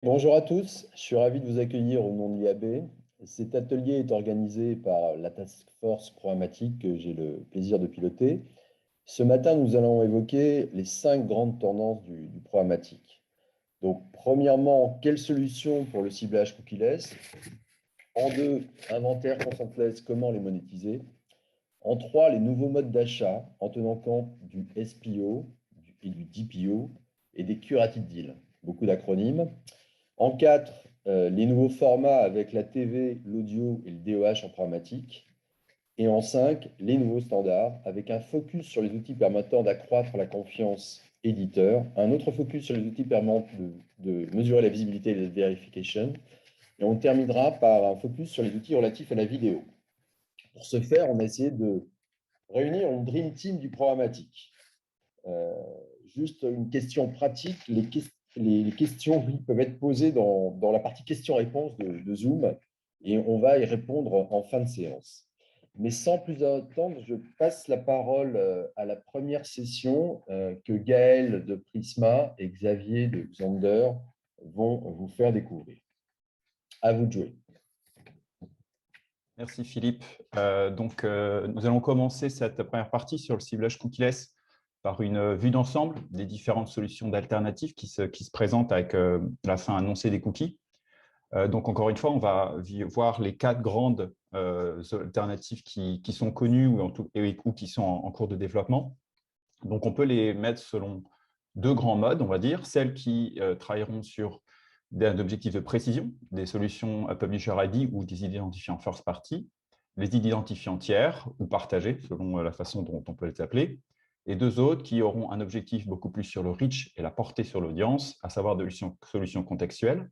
Bonjour à tous, je suis ravi de vous accueillir au nom de l'IAB. Cet atelier est organisé par la Task Force programmatique que j'ai le plaisir de piloter. Ce matin, nous allons évoquer les 5 grandes tendances du programmatique. Donc, premièrement, quelles solutions pour le ciblage cookieless? En deux, inventaire consentless, comment les monétiser? En trois, les nouveaux modes d'achat en tenant compte du SPO et du DPO et des curated deals. Beaucoup d'acronymes. En 4, les nouveaux formats avec la TV, l'audio et le DOH en programmatique. Et en 5, les nouveaux standards avec un focus sur les outils permettant d'accroître la confiance éditeur, un autre focus sur les outils permettant de mesurer la visibilité et la verification. Et on terminera par un focus sur les outils relatifs à la vidéo. Pour ce faire, on a essayé de réunir une dream team du programmatique. Euh, Juste une question pratique, les questions oui, peuvent être posées dans la partie questions-réponses de Zoom et on va y répondre en fin de séance. Mais sans plus attendre, je passe la parole à la première session que Gaël de Prisma et Xavier de Xander vont vous faire découvrir. À vous de jouer. Merci Philippe. Nous allons commencer cette première partie sur le ciblage cookieless par une vue d'ensemble des différentes solutions d'alternatives qui se présentent avec la fin annoncée des cookies. Donc, encore une fois, on va voir les 4 grandes alternatives qui sont connues ou qui sont en cours de développement. Donc, on peut les mettre selon 2 grands modes, on va dire, celles qui travailleront sur un objectif de précision, des solutions Publisher ID ou des identifiants first party, les identifiants tiers ou partagés, selon la façon dont on peut les appeler, et 2 autres qui auront un objectif beaucoup plus sur le reach et la portée sur l'audience, à savoir des solutions contextuelles.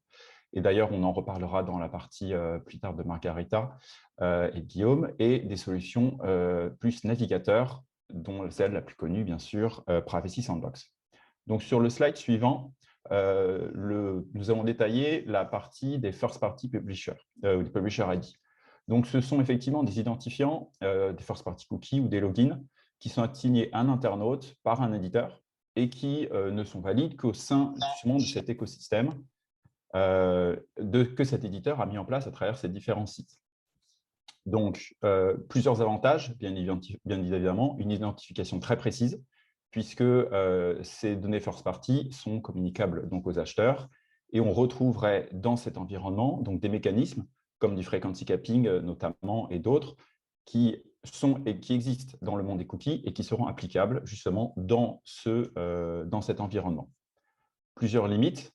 Et d'ailleurs, on en reparlera dans la partie plus tard de Margarita et Guillaume, et des solutions plus navigateurs, dont celle la plus connue, bien sûr, Privacy Sandbox. Donc, sur le slide suivant, nous avons détaillé la partie des first-party publishers, ou des publisher ID. Donc, ce sont effectivement des identifiants, des first-party cookies ou des logins qui sont assignés à un internaute par un éditeur et qui ne sont valides qu'au sein justement de cet écosystème que cet éditeur a mis en place à travers ses différents sites. Donc, plusieurs avantages, bien évidemment, une identification très précise, puisque ces données first party sont communicables donc, aux acheteurs, et on retrouverait dans cet environnement donc, des mécanismes, comme du frequency capping notamment, et d'autres, qui existent dans le monde des cookies et qui seront applicables justement dans cet environnement. Plusieurs limites.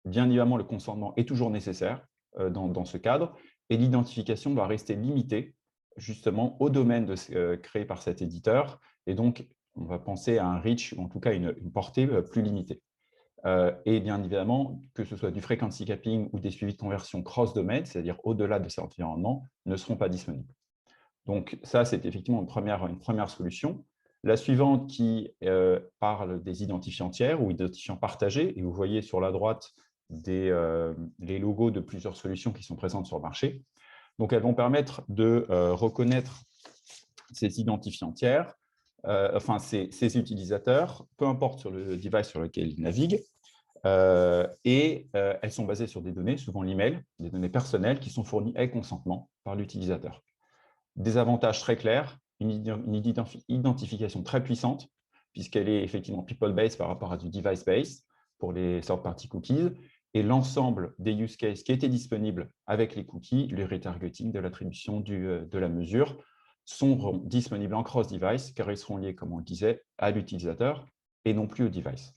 Bien évidemment, le consentement est toujours nécessaire dans ce cadre, et l'identification doit rester limitée justement au domaine créé par cet éditeur, et donc on va penser à un reach, ou en tout cas une portée plus limitée. Et bien évidemment, que ce soit du frequency capping ou des suivis de conversion cross-domaine, c'est-à-dire au-delà de cet environnement, ne seront pas disponibles. Donc ça, c'est effectivement une première solution. La suivante qui parle des identifiants tiers ou identifiants partagés, et vous voyez sur la droite les logos de plusieurs solutions qui sont présentes sur le marché. Donc, elles vont permettre de reconnaître ces identifiants tiers, ces utilisateurs, peu importe sur le device sur lequel ils naviguent, elles sont basées sur des données, souvent l'email, des données personnelles qui sont fournies avec consentement par l'utilisateur. Des avantages très clairs, une identification très puissante, puisqu'elle est effectivement people-based par rapport à du device-based pour les third-party cookies, et l'ensemble des use cases qui étaient disponibles avec les cookies, le retargeting de l'attribution de la mesure, sont disponibles en cross-device, car ils seront liés, comme on le disait, à l'utilisateur et non plus au device.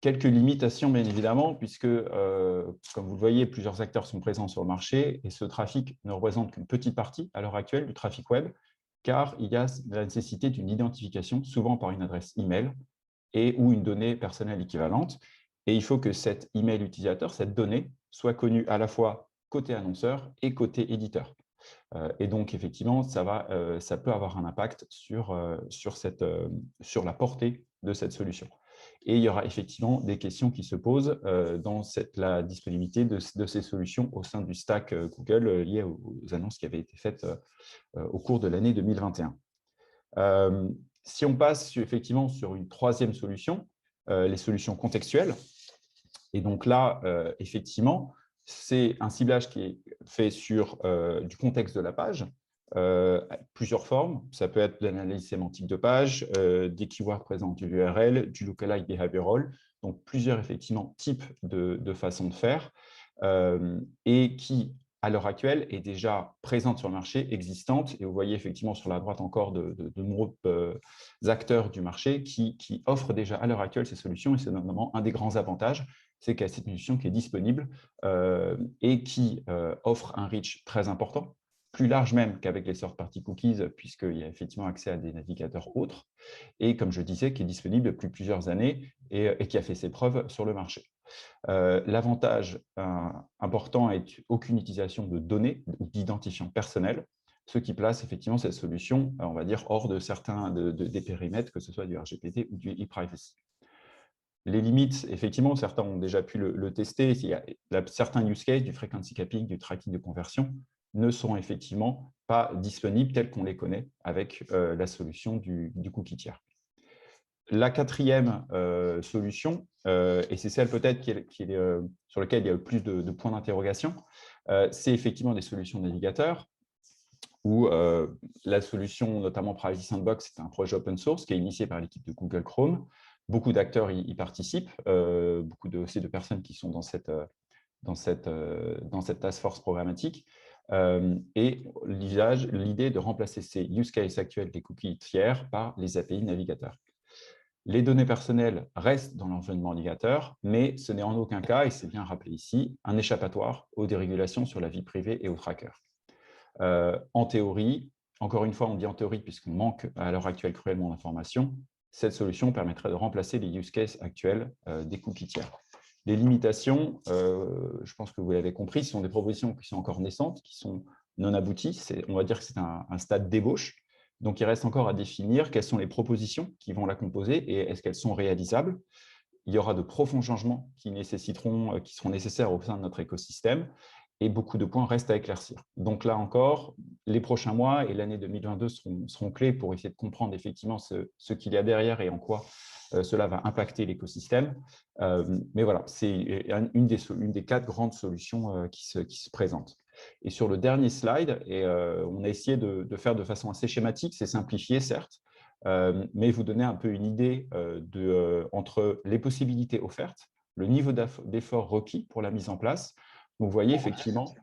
Quelques limitations, bien évidemment, puisque, comme vous le voyez, plusieurs acteurs sont présents sur le marché et ce trafic ne représente qu'une petite partie à l'heure actuelle du trafic web, car il y a la nécessité d'une identification, souvent par une adresse email ou une donnée personnelle équivalente. Et il faut que cet email utilisateur, cette donnée, soit connue à la fois côté annonceur et côté éditeur. Et donc, effectivement, ça peut avoir un impact sur la portée de cette solution. Et il y aura effectivement des questions qui se posent dans la disponibilité de ces solutions au sein du stack Google liées aux annonces qui avaient été faites au cours de l'année 2021. Si on passe effectivement sur une troisième solution, les solutions contextuelles, Et donc là, effectivement, c'est un ciblage qui est fait sur du contexte de la page, plusieurs formes. Ça peut être de l'analyse sémantique de page, des keywords présents du URL, du lookalike behavioral, donc plusieurs effectivement types de façons de faire, et qui, à l'heure actuelle, est déjà présente sur le marché, existante. Et vous voyez effectivement sur la droite encore de nombreux acteurs du marché qui offrent déjà à l'heure actuelle ces solutions. Et c'est notamment un des grands avantages, c'est qu'il y a cette solution qui est disponible et qui offre un reach très important, plus large même qu'avec les third-party cookies, puisqu'il y a effectivement accès à des navigateurs autres, et comme je disais, qui est disponible depuis plusieurs années et qui a fait ses preuves sur le marché. L'avantage important est aucune utilisation de données ou d'identifiants personnels, ce qui place effectivement cette solution, on va dire, hors de certains des périmètres, que ce soit du RGPD ou du e-privacy. Les limites, effectivement, certains ont déjà pu le tester. Certains use cases du frequency capping, du tracking de conversion ne sont effectivement pas disponibles tels qu'on les connaît avec la solution du cookie tiers. La quatrième solution, et c'est celle peut-être sur laquelle il y a le plus de points d'interrogation, c'est effectivement des solutions navigateurs où la solution, notamment Privacy Sandbox, c'est un projet open source qui est initié par l'équipe de Google Chrome. Beaucoup d'acteurs y participent, beaucoup aussi de personnes qui sont dans cette task force programmatique. Et l'idée de remplacer ces use cases actuels des cookies tiers par les API navigateurs. Les données personnelles restent dans l'environnement navigateur, mais ce n'est en aucun cas, et c'est bien rappelé ici, un échappatoire aux dérégulations sur la vie privée et aux trackers. En théorie, encore une fois, on dit en théorie puisqu'on manque à l'heure actuelle cruellement d'informations, cette solution permettrait de remplacer les use cases actuels des cookies tiers. Les limitations, je pense que vous l'avez compris, ce sont des propositions qui sont encore naissantes, qui sont non abouties. On va dire que c'est un stade d'ébauche. Donc, il reste encore à définir quelles sont les propositions qui vont la composer et est-ce qu'elles sont réalisables. Il y aura de profonds changements qui seront nécessaires au sein de notre écosystème et beaucoup de points restent à éclaircir. Donc là encore, les prochains mois et l'année 2022 seront clés pour essayer de comprendre effectivement ce qu'il y a derrière et en quoi cela va impacter l'écosystème. Mais voilà, c'est une des 4 grandes solutions qui se présentent. Et sur le dernier slide, on a essayé de faire de façon assez schématique, c'est simplifié certes, mais vous donner un peu une idée entre les possibilités offertes, le niveau d'effort requis pour la mise en place. Vous voyez effectivement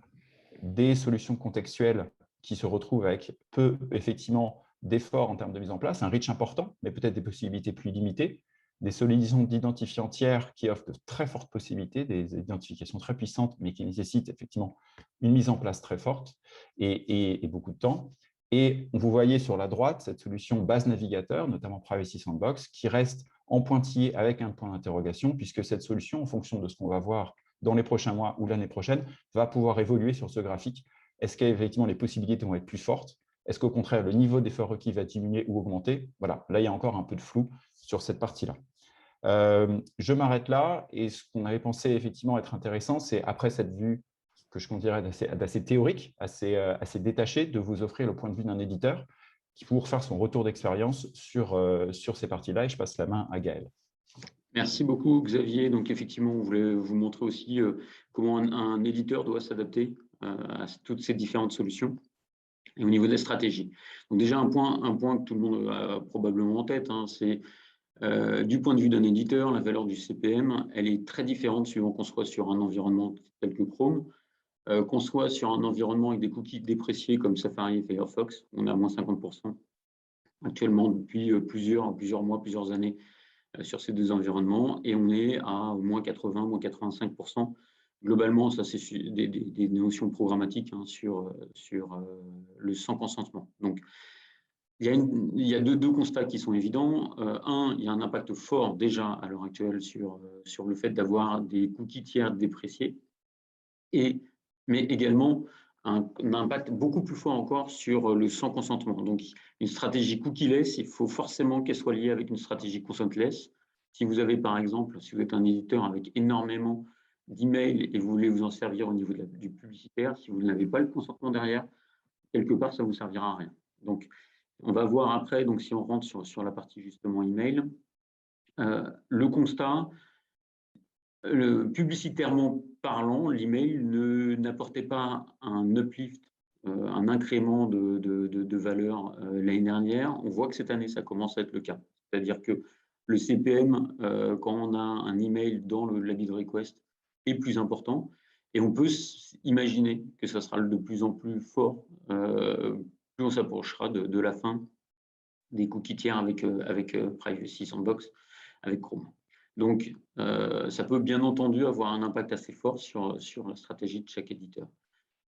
des solutions contextuelles qui se retrouvent avec peu effectivement d'efforts en termes de mise en place, un reach important, mais peut-être des possibilités plus limitées, des solutions d'identifiants tiers qui offrent de très fortes possibilités, des identifications très puissantes, mais qui nécessitent effectivement une mise en place très forte et beaucoup de temps. Et vous voyez sur la droite cette solution base navigateur, notamment Privacy Sandbox, qui reste en pointillé avec un point d'interrogation, puisque cette solution, en fonction de ce qu'on va voir dans les prochains mois ou l'année prochaine, va pouvoir évoluer sur ce graphique. Est-ce qu'effectivement les possibilités vont être plus fortes? Est-ce qu'au contraire, le niveau d'effort requis va diminuer ou augmenter? Voilà, là, il y a encore un peu de flou sur cette partie-là. Je m'arrête là, et ce qu'on avait pensé effectivement être intéressant, c'est après cette vue que je considère d'assez théorique, assez détachée, de vous offrir le point de vue d'un éditeur qui pour faire son retour d'expérience sur ces parties-là, et je passe la main à Gaël. Merci beaucoup, Xavier. Donc, effectivement, on voulait vous montrer aussi comment un éditeur doit s'adapter à toutes ces différentes solutions et au niveau de la stratégie. Donc, déjà, un point que tout le monde a probablement en tête, hein, c'est du point de vue d'un éditeur, la valeur du CPM, elle est très différente suivant qu'on soit sur un environnement tel que Chrome, qu'on soit sur un environnement avec des cookies dépréciés comme Safari et Firefox. On a moins 50% actuellement depuis plusieurs mois, plusieurs années sur ces deux environnements, et on est à moins 80, moins 85%. Globalement, ça c'est des notions programmatiques hein, sur le sans consentement. Donc, il y a deux constats qui sont évidents. Un, il y a un impact fort déjà à l'heure actuelle sur le fait d'avoir des cookies tiers dépréciés, mais également un impact beaucoup plus fort encore sur le sans consentement. Donc, une stratégie cookie-less, il faut forcément qu'elle soit liée avec une stratégie consent-less. Si vous avez, par exemple, si vous êtes un éditeur avec énormément d'emails et vous voulez vous en servir au niveau du publicitaire, si vous n'avez pas le consentement derrière, quelque part, ça ne vous servira à rien. Donc, on va voir après, donc si on rentre sur la partie justement email, le constat, Publicitairement parlant, l'email n'apportait pas un uplift, un incrément de valeur l'année dernière. On voit que cette année, ça commence à être le cas. C'est-à-dire que le CPM, quand on a un email dans la bid request, est plus important. Et on peut imaginer que ça sera de plus en plus fort, plus on s'approchera de la fin des cookies tiers avec Privacy Sandbox, avec Chrome. Donc, ça peut bien entendu avoir un impact assez fort sur la stratégie de chaque éditeur.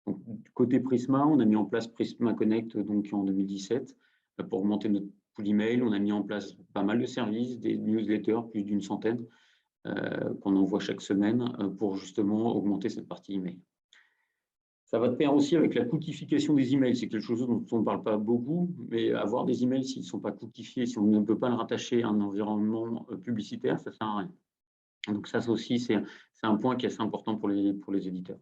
Donc, côté Prisma, on a mis en place Prisma Connect donc, en 2017 pour augmenter notre pool email. On a mis en place pas mal de services, des newsletters, plus d'une centaine, qu'on envoie chaque semaine pour justement augmenter cette partie email. Ça va de pair aussi avec la cookification des emails. C'est quelque chose dont on ne parle pas beaucoup, mais avoir des emails, s'ils ne sont pas cookifiés, si on ne peut pas le rattacher à un environnement publicitaire, ça ne sert à rien. Donc ça aussi, c'est un point qui est assez important pour les éditeurs.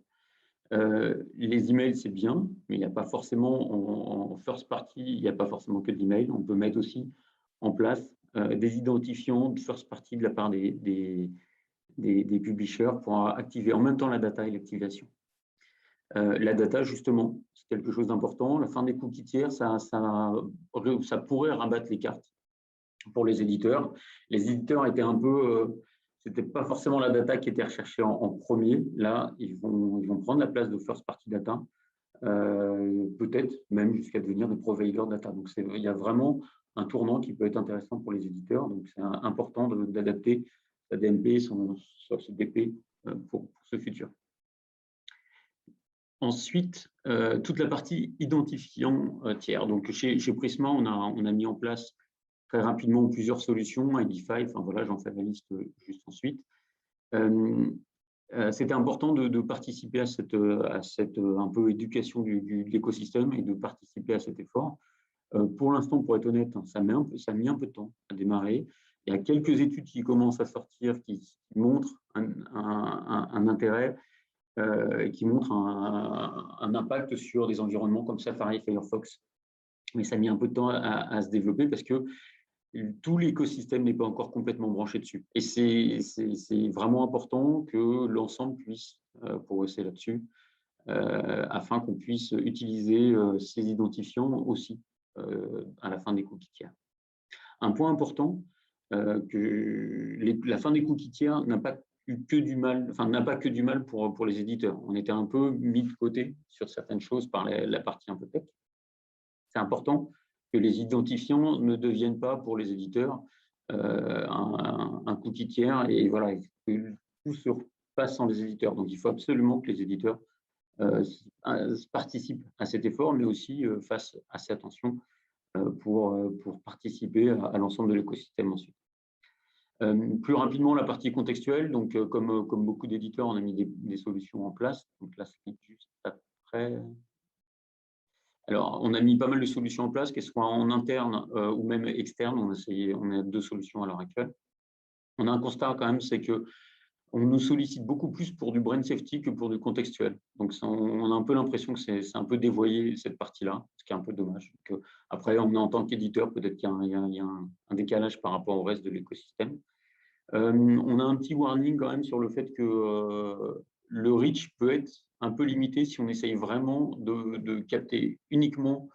Les emails, c'est bien, mais il n'y a pas forcément, en first party, il n'y a pas forcément que de l'email. On peut mettre aussi en place des identifiants de first party de la part des publishers pour activer en même temps la data et l'activation. La data, justement, c'est quelque chose d'important. La fin des cookies tiers, ça pourrait rabattre les cartes pour les éditeurs. Les éditeurs étaient un peu… c'était pas forcément la data qui était recherchée en premier. Là, ils vont prendre la place de first party data, peut-être même jusqu'à devenir des providers data. Donc, il y a vraiment un tournant qui peut être intéressant pour les éditeurs. Donc, c'est important d'adapter sa DMP, son CDP pour ce futur. Ensuite, toute la partie identifiant tiers. Donc, chez Prisma, on a mis en place très rapidement plusieurs solutions, ID5, enfin voilà, j'en fais la liste juste ensuite. C'était important de participer à cette un peu éducation de l'écosystème et de participer à cet effort. Pour l'instant, pour être honnête, ça a mis un peu de temps à démarrer. Il y a quelques études qui commencent à sortir qui montrent un intérêt, qui montrent un impact sur des environnements comme Safari et Firefox. Mais ça a mis un peu de temps à se développer parce que tout l'écosystème n'est pas encore complètement branché dessus. Et c'est vraiment important que l'ensemble puisse progresser là-dessus afin qu'on puisse utiliser ces identifiants aussi à la fin des cookies tiers. Un point important, que la fin des cookies tiers n'a pas que du mal, enfin n'a pas que du mal pour les éditeurs. On était un peu mis de côté sur certaines choses par la partie un peu tech. C'est important que les identifiants ne deviennent pas pour les éditeurs un cookie tiers et voilà, que tout se passe sans les éditeurs. Donc il faut absolument que les éditeurs participent à cet effort, mais aussi fassent assez attention pour participer à l'ensemble de l'écosystème ensuite. Plus rapidement, la partie contextuelle. Donc, comme beaucoup d'éditeurs, on a mis des solutions en place. Donc là, c'est juste après. Alors, on a mis pas mal de solutions en place, qu'elles soient en interne ou même externe. On a 2 solutions à l'heure actuelle. On a un constat quand même, c'est que on nous sollicite beaucoup plus pour du brand safety que pour du contextuel. Donc, on a un peu l'impression que c'est un peu dévoyé cette partie-là, ce qui est un peu dommage. Donc, après, on est en tant qu'éditeur, peut-être qu'il y a un décalage par rapport au reste de l'écosystème. On a un petit warning quand même sur le fait que le reach peut être un peu limité si on essaye vraiment de capter uniquement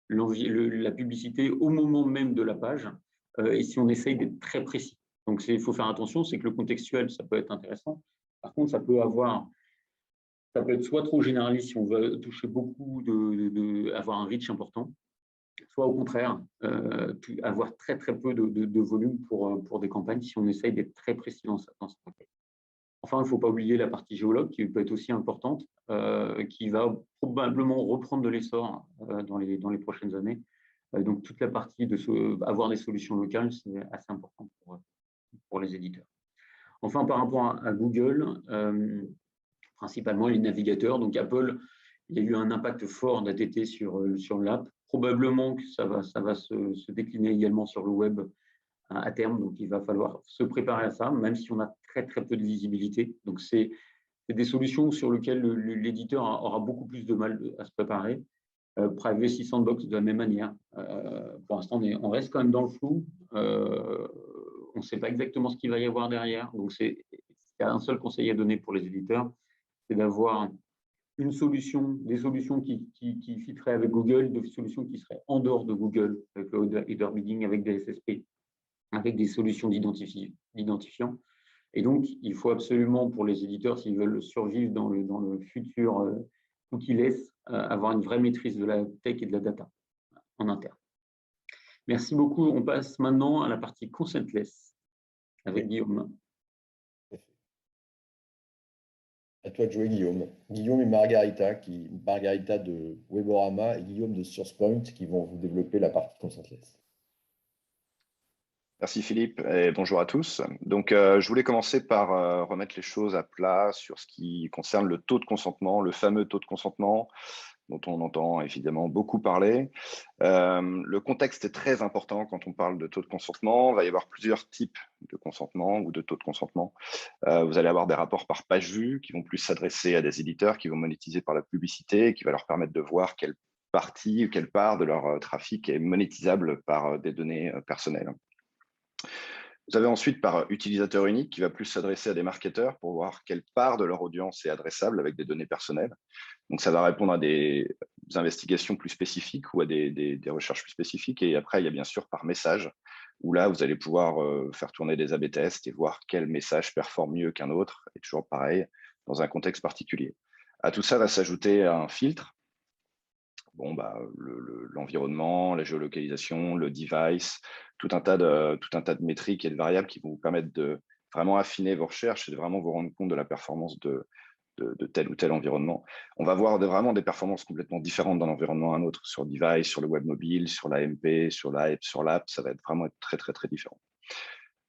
la publicité au moment même de la page et si on essaye d'être très précis. Donc, il faut faire attention, c'est que le contextuel, ça peut être intéressant. Par contre, ça peut être soit trop généraliste si on veut toucher beaucoup, avoir un reach important, soit au contraire, avoir très très peu de volume pour des campagnes si on essaye d'être très précis dans cette enquête. Enfin, il ne faut pas oublier la partie géologue qui peut être aussi importante, qui va probablement reprendre de l'essor dans les prochaines années. Donc, toute la partie avoir des solutions locales, c'est assez important pour les éditeurs. Enfin, par rapport à Google, principalement les navigateurs. Donc, Apple, il y a eu un impact fort d'ATT sur l'app. Probablement que ça va se décliner également sur le web à terme. Donc, il va falloir se préparer à ça, même si on a très, très peu de visibilité. Donc, c'est des solutions sur lesquelles l'éditeur aura beaucoup plus de mal à se préparer. Privacy Sandbox de la même manière. Pour l'instant, on reste quand même dans le flou. On ne sait pas exactement ce qu'il va y avoir derrière. Donc, c'est Il y a un seul conseil à donner pour les éditeurs, c'est d'avoir des solutions qui fitteraient avec Google, des solutions qui seraient en dehors de Google, avec le header bidding, avec des SSP, avec des solutions d'identifiants. Et donc, il faut absolument, pour les éditeurs, s'ils veulent survivre dans le futur cookie-less, avoir une vraie maîtrise de la tech et de la data en interne. Merci beaucoup. On passe maintenant à la partie consentless avec Guillaume. À toi de jouer, Guillaume. Guillaume et Margarita de Weborama et Guillaume de SourcePoint qui vont vous développer la partie consentless. Merci Philippe et bonjour à tous. Donc, je voulais commencer par remettre les choses à plat sur ce qui concerne le taux de consentement, le fameux taux de consentement dont on entend évidemment beaucoup parler. Le contexte est très important quand on parle de taux de consentement. Il va y avoir plusieurs types de consentement ou de taux de consentement. Vous allez avoir des rapports par page vue qui vont plus s'adresser à des éditeurs qui vont monétiser par la publicité et qui va leur permettre de voir quelle partie ou quelle part de leur trafic est monétisable par des données personnelles. Vous avez ensuite par utilisateur unique qui va plus s'adresser à des marketeurs pour voir quelle part de leur audience est adressable avec des données personnelles. Donc, ça va répondre à des investigations plus spécifiques ou à des recherches plus spécifiques. Et après, il y a bien sûr par message, où là, vous allez pouvoir faire tourner des A/B tests et voir quel message performe mieux qu'un autre, et toujours pareil, dans un contexte particulier. À tout ça va s'ajouter un filtre. Bon, l'environnement, la géolocalisation, le device, tout un tas de métriques et de variables qui vont vous permettre de vraiment affiner vos recherches et de vraiment vous rendre compte de la performance de tel ou tel environnement. On va voir vraiment des performances complètement différentes d'un environnement à un autre, sur device, sur le web mobile, sur l'AMP, sur l'app, ça va vraiment être très, très, très différent.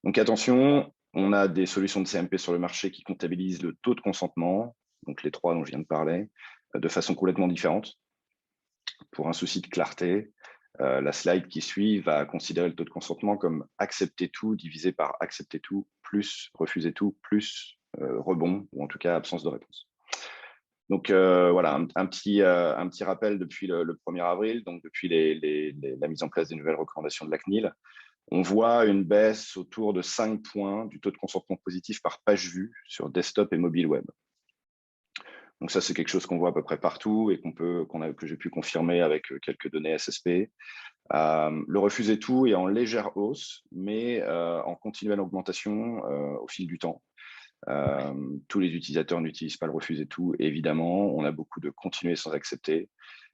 Donc attention, on a des solutions de CMP sur le marché qui comptabilisent le taux de consentement, donc les trois dont je viens de parler, de façon complètement différente. Pour un souci de clarté, la slide qui suit va considérer le taux de consentement comme accepter tout divisé par accepter tout plus refuser tout plus rebond, ou en tout cas absence de réponse. Donc voilà, un petit rappel depuis le 1er avril, donc depuis la mise en place des nouvelles recommandations de la CNIL. On voit une baisse autour de 5 points du taux de consentement positif par page vue sur desktop et mobile web. Donc ça, c'est quelque chose qu'on voit à peu près partout et que j'ai pu confirmer avec quelques données SSP. Le refuser tout est en légère hausse, mais en continuelle augmentation au fil du temps. Tous les utilisateurs n'utilisent pas le refuser tout, évidemment. On a beaucoup de continuer sans accepter,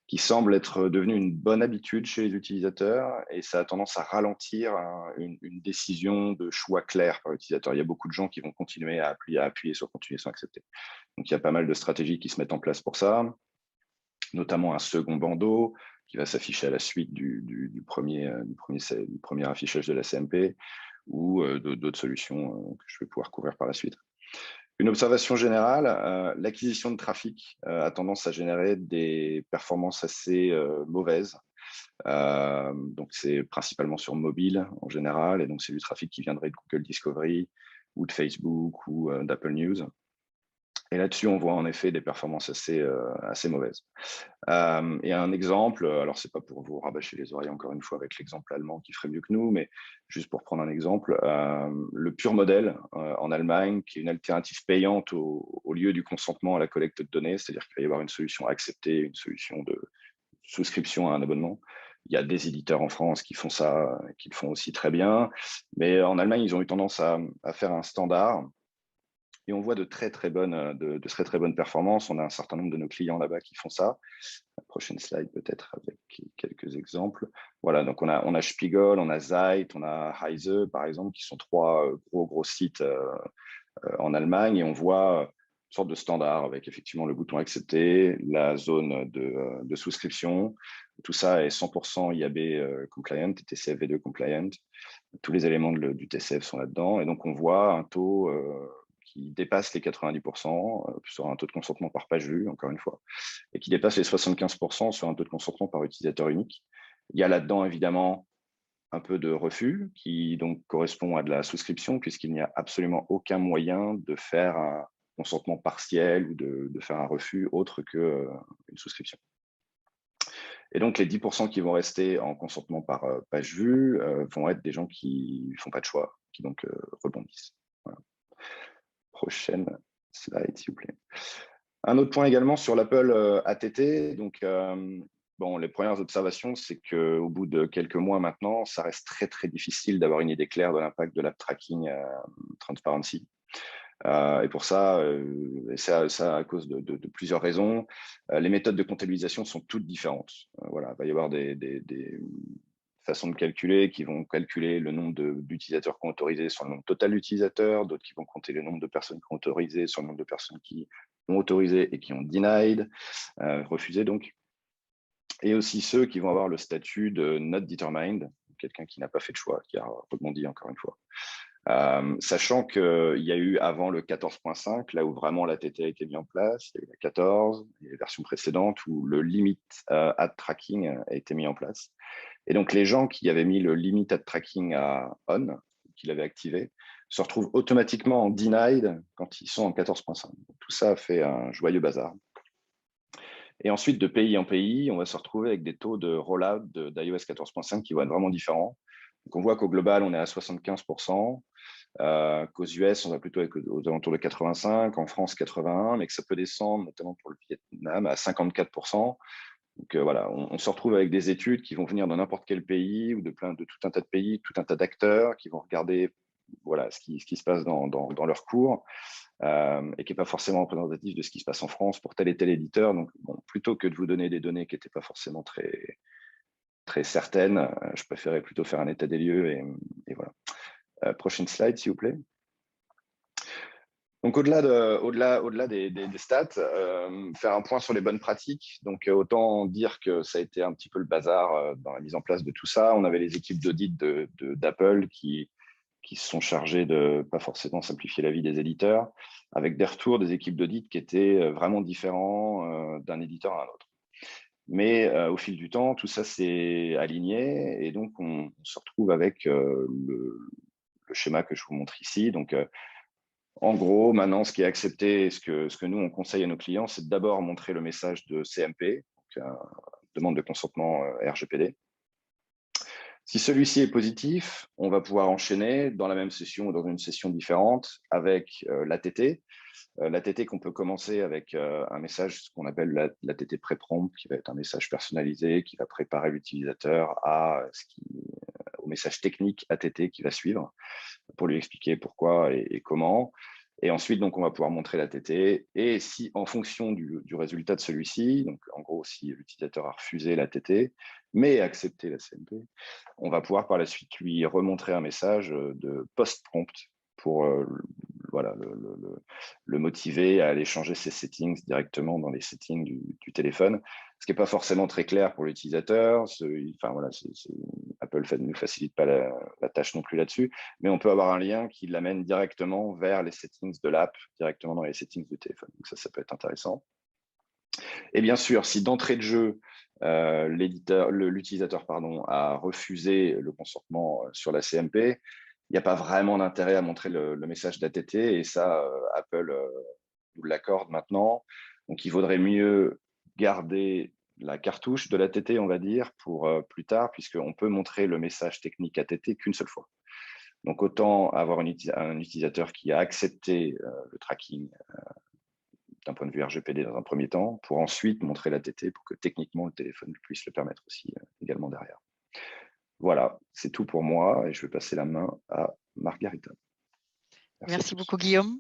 qui semble être devenu une bonne habitude chez les utilisateurs et ça a tendance à ralentir une décision de choix clair par l'utilisateur. Il y a beaucoup de gens qui vont continuer à appuyer sur continuer sans accepter. Donc, il y a pas mal de stratégies qui se mettent en place pour ça, notamment un second bandeau qui va s'afficher à la suite du premier affichage de la CMP ou d'autres solutions que je vais pouvoir couvrir par la suite. Une observation générale, l'acquisition de trafic a tendance à générer des performances assez mauvaises. Donc, c'est principalement sur mobile en général, et donc c'est du trafic qui viendrait de Google Discovery ou de Facebook ou d'Apple News. Et là-dessus, on voit en effet des performances assez mauvaises. Et un exemple, alors c'est pas pour vous rabâcher les oreilles encore une fois avec l'exemple allemand qui ferait mieux que nous, mais juste pour prendre un exemple, le pur modèle en Allemagne, qui est une alternative payante au lieu du consentement à la collecte de données, c'est-à-dire qu'il va y avoir une solution acceptée, une solution de souscription à un abonnement. Il y a des éditeurs en France qui font ça, qui le font aussi très bien, mais en Allemagne, ils ont eu tendance à faire un standard. Et on voit de très très bonnes performances. On a un certain nombre de nos clients là-bas qui font ça. La prochaine slide peut-être avec quelques exemples. Voilà, donc on a Spiegel, on a Zeit, on a Heise par exemple, qui sont trois gros sites en Allemagne. Et on voit une sorte de standard avec effectivement le bouton accepter, la zone de souscription. Tout ça est 100% IAB compliant, TCF V2 compliant. Tous les éléments du TCF sont là-dedans. Et donc on voit un taux qui dépasse les 90% sur un taux de consentement par page vue, encore une fois, et qui dépasse les 75% sur un taux de consentement par utilisateur unique. Il y a là-dedans, évidemment, un peu de refus, qui donc correspond à de la souscription, puisqu'il n'y a absolument aucun moyen de faire un consentement partiel ou de faire un refus autre qu'une souscription. Et donc, les 10% qui vont rester en consentement par page vue vont être des gens qui ne font pas de choix, qui donc rebondissent. Voilà. prochaine slide, s'il vous plaît. Un autre point également sur l'Apple ATT. Donc, bon, les premières observations, c'est qu'au bout de quelques mois maintenant, ça reste très, très difficile d'avoir une idée claire de l'impact de l'app tracking transparency. Et pour ça, ça à cause de plusieurs raisons. Les méthodes de comptabilisation sont toutes différentes. Voilà, il va y avoir des façons de calculer qui vont calculer le nombre d'utilisateurs qui ont autorisé sur le nombre total d'utilisateurs, d'autres qui vont compter le nombre de personnes qui ont autorisé sur le nombre de personnes qui ont autorisé et qui ont denied, refusé donc. Et aussi ceux qui vont avoir le statut de not determined, quelqu'un qui n'a pas fait de choix, qui a rebondi encore une fois. Sachant qu'il y a eu avant le 14.5, là où vraiment l'ATT a été mis en place, il y a eu la 14, il y a les versions précédentes où le limit ad tracking a été mis en place. Et donc les gens qui avaient mis le limit ad tracking à on, qui l'avaient activé, se retrouvent automatiquement en denied quand ils sont en 14.5. Tout ça a fait un joyeux bazar. Et ensuite, de pays en pays, on va se retrouver avec des taux de rollout d'iOS 14.5 qui vont être vraiment différents. Donc on voit qu'au global, on est à 75%, qu'aux US, on va plutôt être aux alentours de 85%, en France 81%, mais que ça peut descendre, notamment pour le Vietnam, à 54%. Donc voilà, on se retrouve avec des études qui vont venir dans n'importe quel pays ou de tout un tas de pays, tout un tas d'acteurs qui vont regarder voilà, ce qui se passe dans leur cours et qui n'est pas forcément représentatif de ce qui se passe en France pour tel et tel éditeur. Donc, bon, plutôt que de vous donner des données qui n'étaient pas forcément très, très certaines, je préférais plutôt faire un état des lieux et voilà. Prochaine slide, s'il vous plaît. Donc, au-delà des stats, faire un point sur les bonnes pratiques. Donc, autant dire que ça a été un petit peu le bazar dans la mise en place de tout ça. On avait les équipes d'audit d'Apple qui se sont chargés de pas forcément simplifier la vie des éditeurs, avec des retours des équipes d'audit qui étaient vraiment différents d'un éditeur à un autre. Mais au fil du temps, tout ça s'est aligné et donc on se retrouve avec le schéma que je vous montre ici. Donc, en gros, maintenant, ce qui est accepté, ce que nous, on conseille à nos clients, c'est d'abord montrer le message de CMP, donc demande de consentement RGPD. Si celui-ci est positif, on va pouvoir enchaîner dans la même session ou dans une session différente avec l'ATT. L'ATT qu'on peut commencer avec un message, ce qu'on appelle l'ATT pré-prompt, qui va être un message personnalisé, qui va préparer l'utilisateur au message technique ATT qui va suivre pour lui expliquer pourquoi et comment. Et ensuite, donc, on va pouvoir montrer l'ATT. Et si, en fonction du résultat de celui-ci, donc en gros, si l'utilisateur a refusé l'ATT, mais accepté la CMP, on va pouvoir par la suite lui remontrer un message de post-prompt pour voilà, le motiver à aller changer ses settings directement dans les settings du téléphone, ce qui n'est pas forcément très clair pour l'utilisateur. Enfin, voilà, Apple ne nous facilite pas la tâche non plus là-dessus, mais on peut avoir un lien qui l'amène directement vers les settings de l'app, directement dans les settings du téléphone. Donc ça peut être intéressant. Et bien sûr, si d'entrée de jeu, l'utilisateur a refusé le consentement sur la CMP, il n'y a pas vraiment d'intérêt à montrer le message d'ATT et ça, Apple nous l'accorde maintenant. Donc, il vaudrait mieux garder la cartouche de l'ATT, on va dire, pour plus tard, puisqu'on peut montrer le message technique ATT qu'une seule fois. Donc, autant avoir un utilisateur qui a accepté le tracking d'un point de vue RGPD dans un premier temps, pour ensuite montrer l'ATT pour que techniquement le téléphone puisse le permettre aussi également derrière. Voilà, c'est tout pour moi et je vais passer la main à Margarita. Merci beaucoup Guillaume.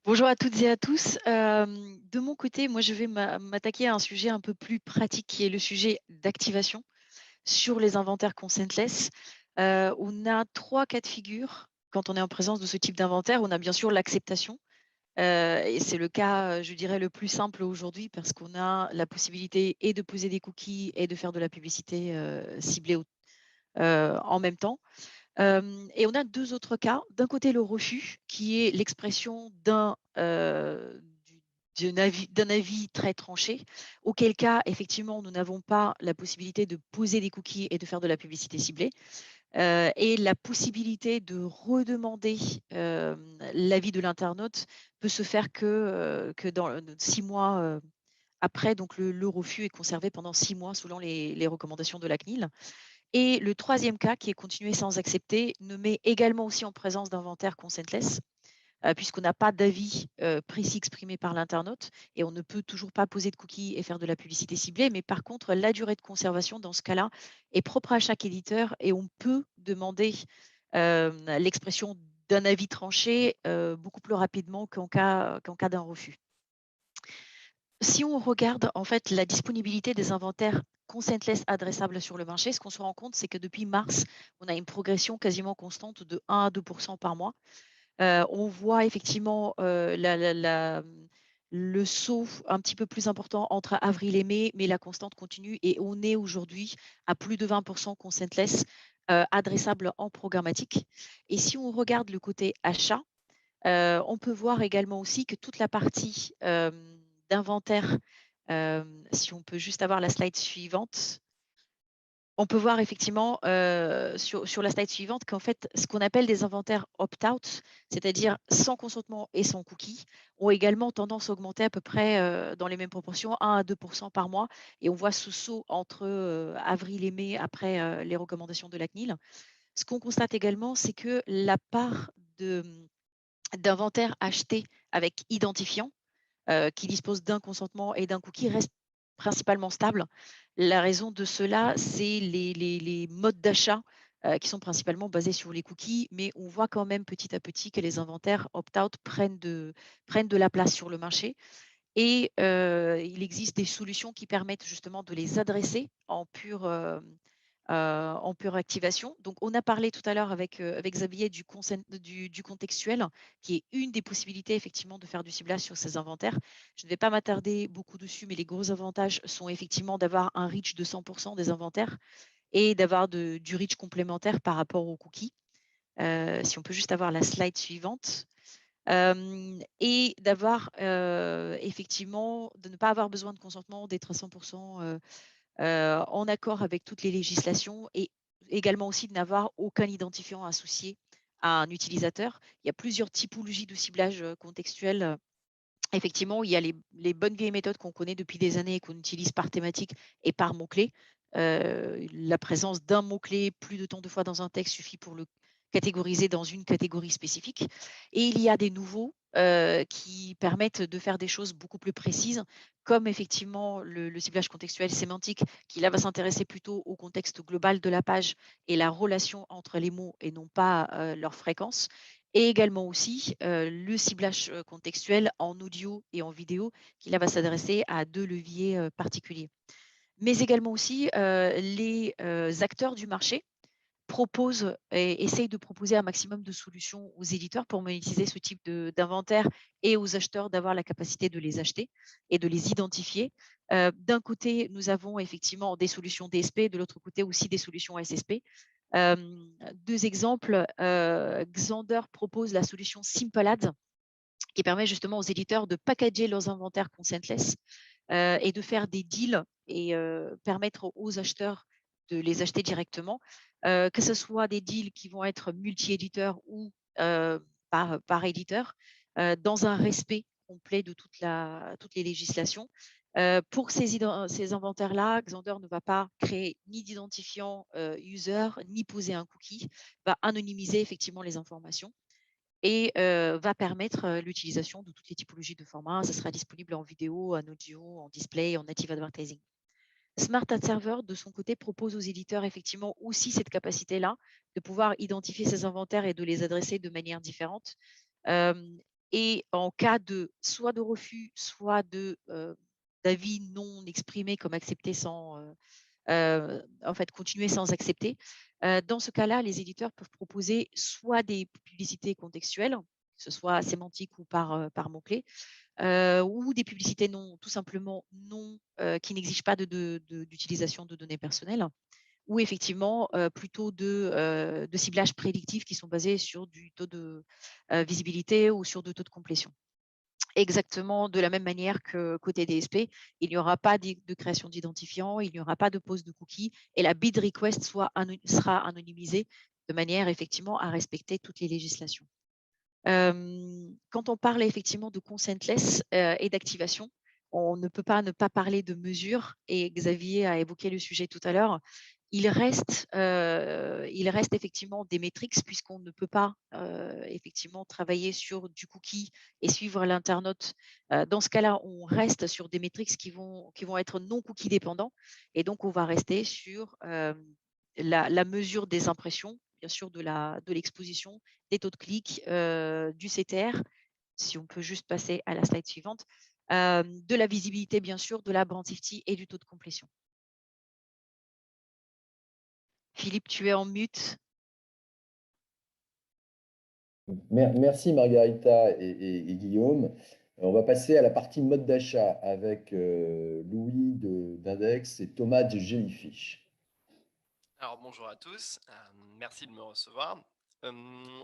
Bonjour à toutes et à tous. De mon côté, moi je vais m'attaquer à un sujet un peu plus pratique qui est le sujet d'activation sur les inventaires consentless. On a 3 cas de figure quand on est en présence de ce type d'inventaire. On a bien sûr l'acceptation. Et c'est le cas, je dirais, le plus simple aujourd'hui parce qu'on a la possibilité et de poser des cookies et de faire de la publicité ciblée en même temps. Et on a 2 autres cas. D'un côté, le refus, qui est l'expression d'un avis très tranché, auquel cas, effectivement, nous n'avons pas la possibilité de poser des cookies et de faire de la publicité ciblée. Et la possibilité de redemander l'avis de l'internaute peut se faire que dans 6 mois après. Donc, le refus est conservé pendant 6 mois selon les recommandations de la CNIL. Et le 3e cas, qui est continué sans accepter, nous met également aussi en présence d'inventaire consentless. puisqu'on n'a pas d'avis précis exprimé par l'internaute et on ne peut toujours pas poser de cookies et faire de la publicité ciblée. Mais par contre, la durée de conservation, dans ce cas-là, est propre à chaque éditeur et on peut demander l'expression d'un avis tranché beaucoup plus rapidement qu'en cas d'un refus. Si on regarde en fait la disponibilité des inventaires consentless adressables sur le marché, ce qu'on se rend compte, c'est que depuis mars, on a une progression quasiment constante de 1 à 2% par mois. On voit effectivement le saut un petit peu plus important entre avril et mai, mais la constante continue et on est aujourd'hui à plus de 20% consentless adressable en programmatique. Et si on regarde le côté achat, on peut voir également aussi que toute la partie d'inventaire, si on peut juste avoir la slide suivante, on peut voir effectivement sur la slide suivante qu'en fait, ce qu'on appelle des inventaires opt-out, c'est-à-dire sans consentement et sans cookie, ont également tendance à augmenter à peu près dans les mêmes proportions, 1 à 2% par mois. Et on voit ce saut entre avril et mai après les recommandations de la CNIL. Ce qu'on constate également, c'est que la part d'inventaire acheté avec identifiant, qui dispose d'un consentement et d'un cookie, reste principalement stable. La raison de cela, c'est les modes d'achat qui sont principalement basés sur les cookies, mais on voit quand même petit à petit que les inventaires opt-out prennent de la place sur le marché. Et il existe des solutions qui permettent justement de les adresser en pure activation. Donc, on a parlé tout à l'heure avec Xavier du contextuel, qui est une des possibilités effectivement de faire du ciblage sur ces inventaires. Je ne vais pas m'attarder beaucoup dessus, mais les gros avantages sont effectivement d'avoir un reach de 100% des inventaires et d'avoir du reach complémentaire par rapport aux cookies. Si on peut juste avoir la slide suivante. Et d'avoir effectivement, de ne pas avoir besoin de consentement, d'être à 100% en accord avec toutes les législations et également aussi de n'avoir aucun identifiant associé à un utilisateur. Il y a plusieurs typologies de ciblage contextuel. Effectivement, il y a les bonnes vieilles méthodes qu'on connaît depuis des années et qu'on utilise par thématique et par mot-clé. La présence d'un mot-clé plus de temps de fois dans un texte suffit pour le catégoriser dans une catégorie spécifique. Et il y a des nouveaux qui permettent de faire des choses beaucoup plus précises, comme effectivement le ciblage contextuel sémantique, qui là va s'intéresser plutôt au contexte global de la page et la relation entre les mots et non pas leur fréquence. Et également aussi le ciblage contextuel en audio et en vidéo, qui là va s'adresser à 2 leviers particuliers. Mais également aussi les acteurs du marché proposent et essayent de proposer un maximum de solutions aux éditeurs pour monétiser ce type d'inventaire et aux acheteurs d'avoir la capacité de les acheter et de les identifier. D'un côté, nous avons effectivement des solutions DSP, de l'autre côté aussi des solutions SSP. 2 exemples, Xandr propose la solution Simple Ads qui permet justement aux éditeurs de packager leurs inventaires consentless et de faire des deals et permettre aux acheteurs de les acheter directement, que ce soit des deals qui vont être multi-éditeurs ou par éditeur, dans un respect complet de toutes les législations. Pour ces inventaires-là, Xandr ne va pas créer ni d'identifiant user, ni poser un cookie, va anonymiser effectivement les informations et va permettre l'utilisation de toutes les typologies de formats. Ça sera disponible en vidéo, en audio, en display, en native advertising. Smart Ad Server, de son côté, propose aux éditeurs effectivement aussi cette capacité-là de pouvoir identifier ces inventaires et de les adresser de manière différente. Et en cas soit de refus, soit d'avis non exprimé comme accepté sans en fait continuer sans accepter. Dans ce cas-là, les éditeurs peuvent proposer soit des publicités contextuelles, que ce soit sémantique ou par mots-clés, ou des publicités tout simplement qui n'exigent pas d'utilisation de données personnelles, ou effectivement plutôt de ciblage prédictif qui sont basés sur du taux de visibilité ou sur de taux de complétion. Exactement de la même manière que côté DSP, il n'y aura pas de création d'identifiant, il n'y aura pas de pose de cookies et la bid request sera anonymisée de manière effectivement à respecter toutes les législations. Quand on parle effectivement de consentless et d'activation, on ne peut pas ne pas parler de mesures et Xavier a évoqué le sujet tout à l'heure. il reste effectivement des métriques puisqu'on ne peut pas effectivement travailler sur du cookie et suivre l'internaute. Dans ce cas-là, on reste sur des métriques qui vont être non cookie dépendants et donc on va rester sur la mesure des impressions, bien sûr de l'exposition, des taux de clic, du CTR, si on peut juste passer à la slide suivante, de la visibilité bien sûr, de la brand safety et du taux de complétion. Philippe, tu es en mute. Merci Margarita et Guillaume. On va passer à la partie mode d'achat avec Louis d'Index et Thomas de Jellyfish. Alors bonjour à tous, merci de me recevoir.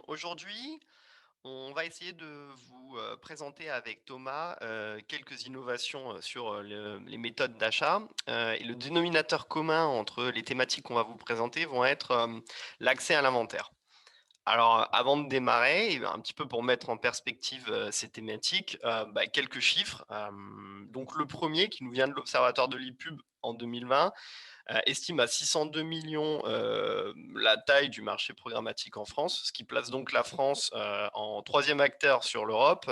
Aujourd'hui, on va essayer de vous présenter avec Thomas quelques innovations sur les méthodes d'achat. Et le dénominateur commun entre les thématiques qu'on va vous présenter vont être l'accès à l'inventaire. Alors, avant de démarrer, un petit peu pour mettre en perspective ces thématiques, quelques chiffres. Donc, le premier qui nous vient de l'Observatoire de l'e-pub en 2020 estime à 602 millions la taille du marché programmatique en France, ce qui place donc la France en 3e acteur sur l'Europe.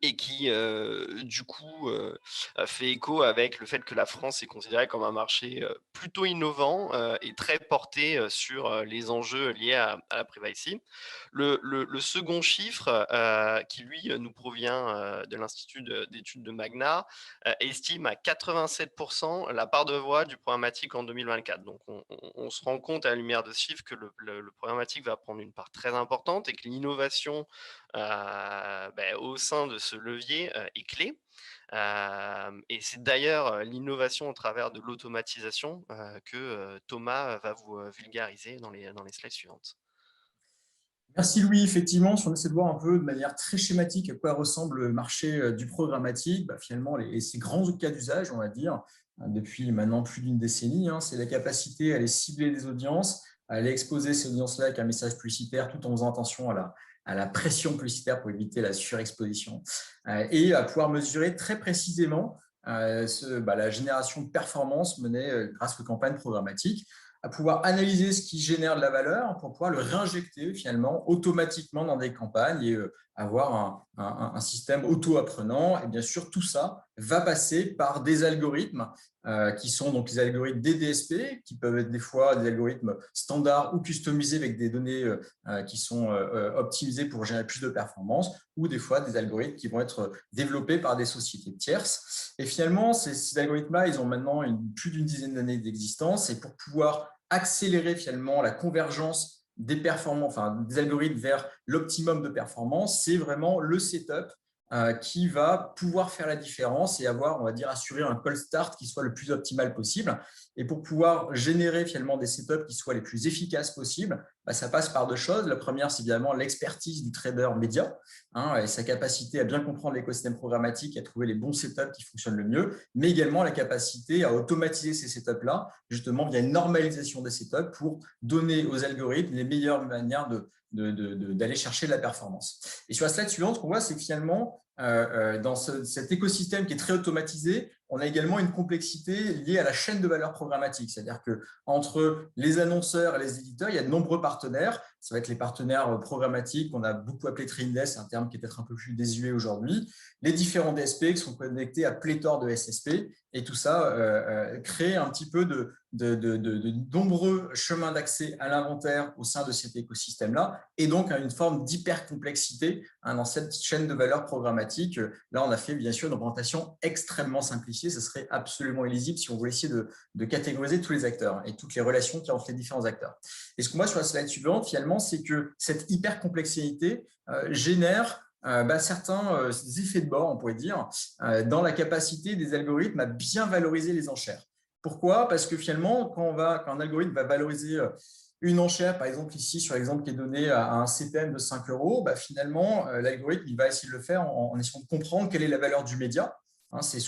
Et qui, du coup, fait écho avec le fait que la France est considérée comme un marché plutôt innovant et très porté sur les enjeux liés à la privacy. Le second chiffre, qui lui nous provient de l'Institut d'études de Magna, estime à 87% la part de voix du programmatique en 2024. Donc, on se rend compte à la lumière de ce chiffre que le programmatique va prendre une part très importante et que l'innovation au sein de ce levier est clé. Et c'est d'ailleurs l'innovation au travers de l'automatisation que Thomas va vous vulgariser dans les slides suivantes. Merci Louis. Effectivement, si on essaie de voir un peu de manière très schématique à quoi ressemble le marché du programmatique, finalement, ces grands cas d'usage, on va dire, depuis maintenant plus d'une décennie, c'est la capacité à aller cibler des audiences, à aller exposer ces audiences-là avec un message publicitaire tout en faisant attention à la pression publicitaire pour éviter la surexposition et à pouvoir mesurer très précisément la génération de performance menée grâce aux campagnes programmatiques, à pouvoir analyser ce qui génère de la valeur pour pouvoir le réinjecter finalement automatiquement dans des campagnes et avoir un système auto-apprenant. Et bien sûr, tout ça va passer par des algorithmes qui sont donc les algorithmes des DSP, qui peuvent être des fois des algorithmes standards ou customisés avec des données qui sont optimisées pour générer plus de performance, ou des fois des algorithmes qui vont être développés par des sociétés tierces. Et finalement, ces algorithmes-là, ils ont maintenant plus d'une dizaine d'années d'existence, et pour pouvoir accélérer finalement la convergence des performances, des algorithmes vers l'optimum de performance, c'est vraiment le setup qui va pouvoir faire la différence et avoir, on va dire, assurer un call start qui soit le plus optimal possible. Et pour pouvoir générer finalement des setups qui soient les plus efficaces possibles, ça passe par deux choses. La première, c'est évidemment l'expertise du trader média et sa capacité à bien comprendre l'écosystème programmatique et à trouver les bons setups qui fonctionnent le mieux, mais également la capacité à automatiser ces setups-là, justement via une normalisation des setups pour donner aux algorithmes les meilleures manières d'aller chercher de la performance. Et sur la slide suivante, ce qu'on voit, c'est que finalement, dans cet écosystème qui est très automatisé, on a également une complexité liée à la chaîne de valeur programmatique. C'est-à-dire qu'entre les annonceurs et les éditeurs, il y a de nombreux partenaires. Ça va être les partenaires programmatiques qu'on a beaucoup appelé Trade Desk, un terme qui est peut-être un peu plus désuet aujourd'hui. Les différents DSP qui sont connectés à pléthore de SSP. Et tout ça crée un petit peu de nombreux chemins d'accès à l'inventaire au sein de cet écosystème-là, et donc une forme d'hyper-complexité dans cette chaîne de valeur programmatique. Là, on a fait bien sûr une représentation extrêmement simplifiée. Ce serait absolument illisible si on voulait essayer de catégoriser tous les acteurs et toutes les relations qu'il y a entre les différents acteurs. Et ce qu'on voit sur la slide suivante, finalement, c'est que cette hyper-complexité génère certains effets de bord, on pourrait dire, dans la capacité des algorithmes à bien valoriser les enchères. Pourquoi? Parce que finalement, quand un algorithme va valoriser une enchère, par exemple ici sur l'exemple qui est donné à un CPM de 5 €, finalement, l'algorithme va essayer de le faire en essayant de comprendre quelle est la valeur du média. C'est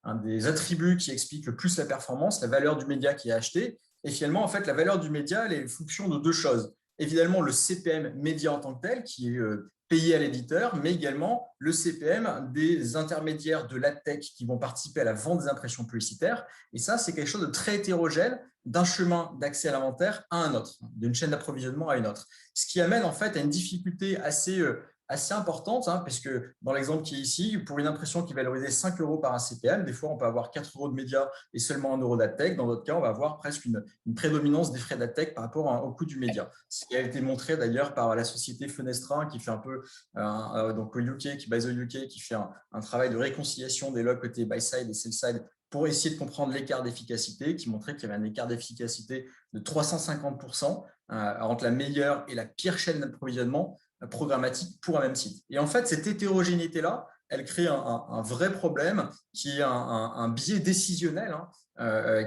un des attributs qui explique le plus la performance, la valeur du média qui est acheté. Et finalement, en fait, la valeur du média, elle est fonction de deux choses. évidemment le CPM média en tant que tel, qui est payé à l'éditeur, mais également le CPM des intermédiaires de l'adtech qui vont participer à la vente des impressions publicitaires. Et ça, c'est quelque chose de très hétérogène, d'un chemin d'accès à l'inventaire à un autre, d'une chaîne d'approvisionnement à une autre. Ce qui amène en fait à une difficulté assez importante, parce que dans l'exemple qui est ici, pour une impression qui est valorisée 5 € par un CPM, des fois on peut avoir 4 € de médias et seulement 1 € d'adtech. Dans d'autres cas, on va avoir presque une prédominance des frais d'adtech par rapport au coût du média. Ce qui a été montré d'ailleurs par la société Fenestra, qui fait un peu, donc au UK, qui base au UK, qui fait un travail de réconciliation des logs côté buy-side et sell-side pour essayer de comprendre l'écart d'efficacité, qui montrait qu'il y avait un écart d'efficacité de 350% entre la meilleure et la pire chaîne d'approvisionnement programmatique pour un même site. Et en fait, cette hétérogénéité-là, elle crée un vrai problème qui est un biais décisionnel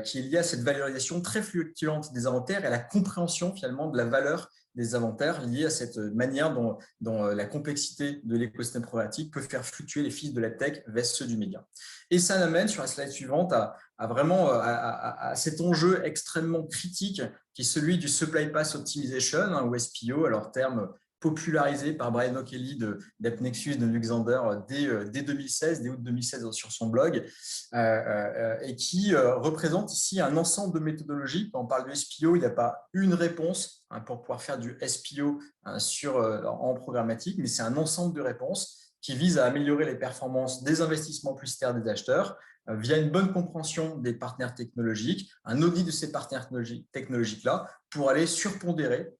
qui est lié à cette valorisation très fluctuante des inventaires et à la compréhension finalement de la valeur des inventaires liés à cette manière dont la complexité de l'écosystème programmatique peut faire fluctuer les fils de la tech vers ceux du média. Et ça amène sur la slide suivante à cet enjeu extrêmement critique qui est celui du Supply Path Optimization, ou SPO, alors terme popularisé par Brian O'Kelly d'AppNexus de Luxander dès 2016, dès août 2016 sur son blog, et qui représente ici un ensemble de méthodologies. Quand on parle de SPO, il n'y a pas une réponse pour pouvoir faire du SPO en programmatique, mais c'est un ensemble de réponses qui visent à améliorer les performances des investissements publicitaires des acheteurs via une bonne compréhension des partenaires technologiques, un audit de ces partenaires technologiques-là pour aller surpondérer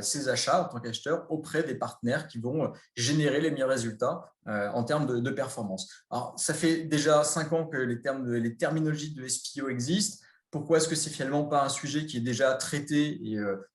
ces achats en tant qu'acheteur auprès des partenaires qui vont générer les meilleurs résultats en termes de performance. Alors, ça fait déjà 5 ans que les terminologies de SPO existent. Pourquoi est-ce que c'est finalement pas un sujet qui est déjà traité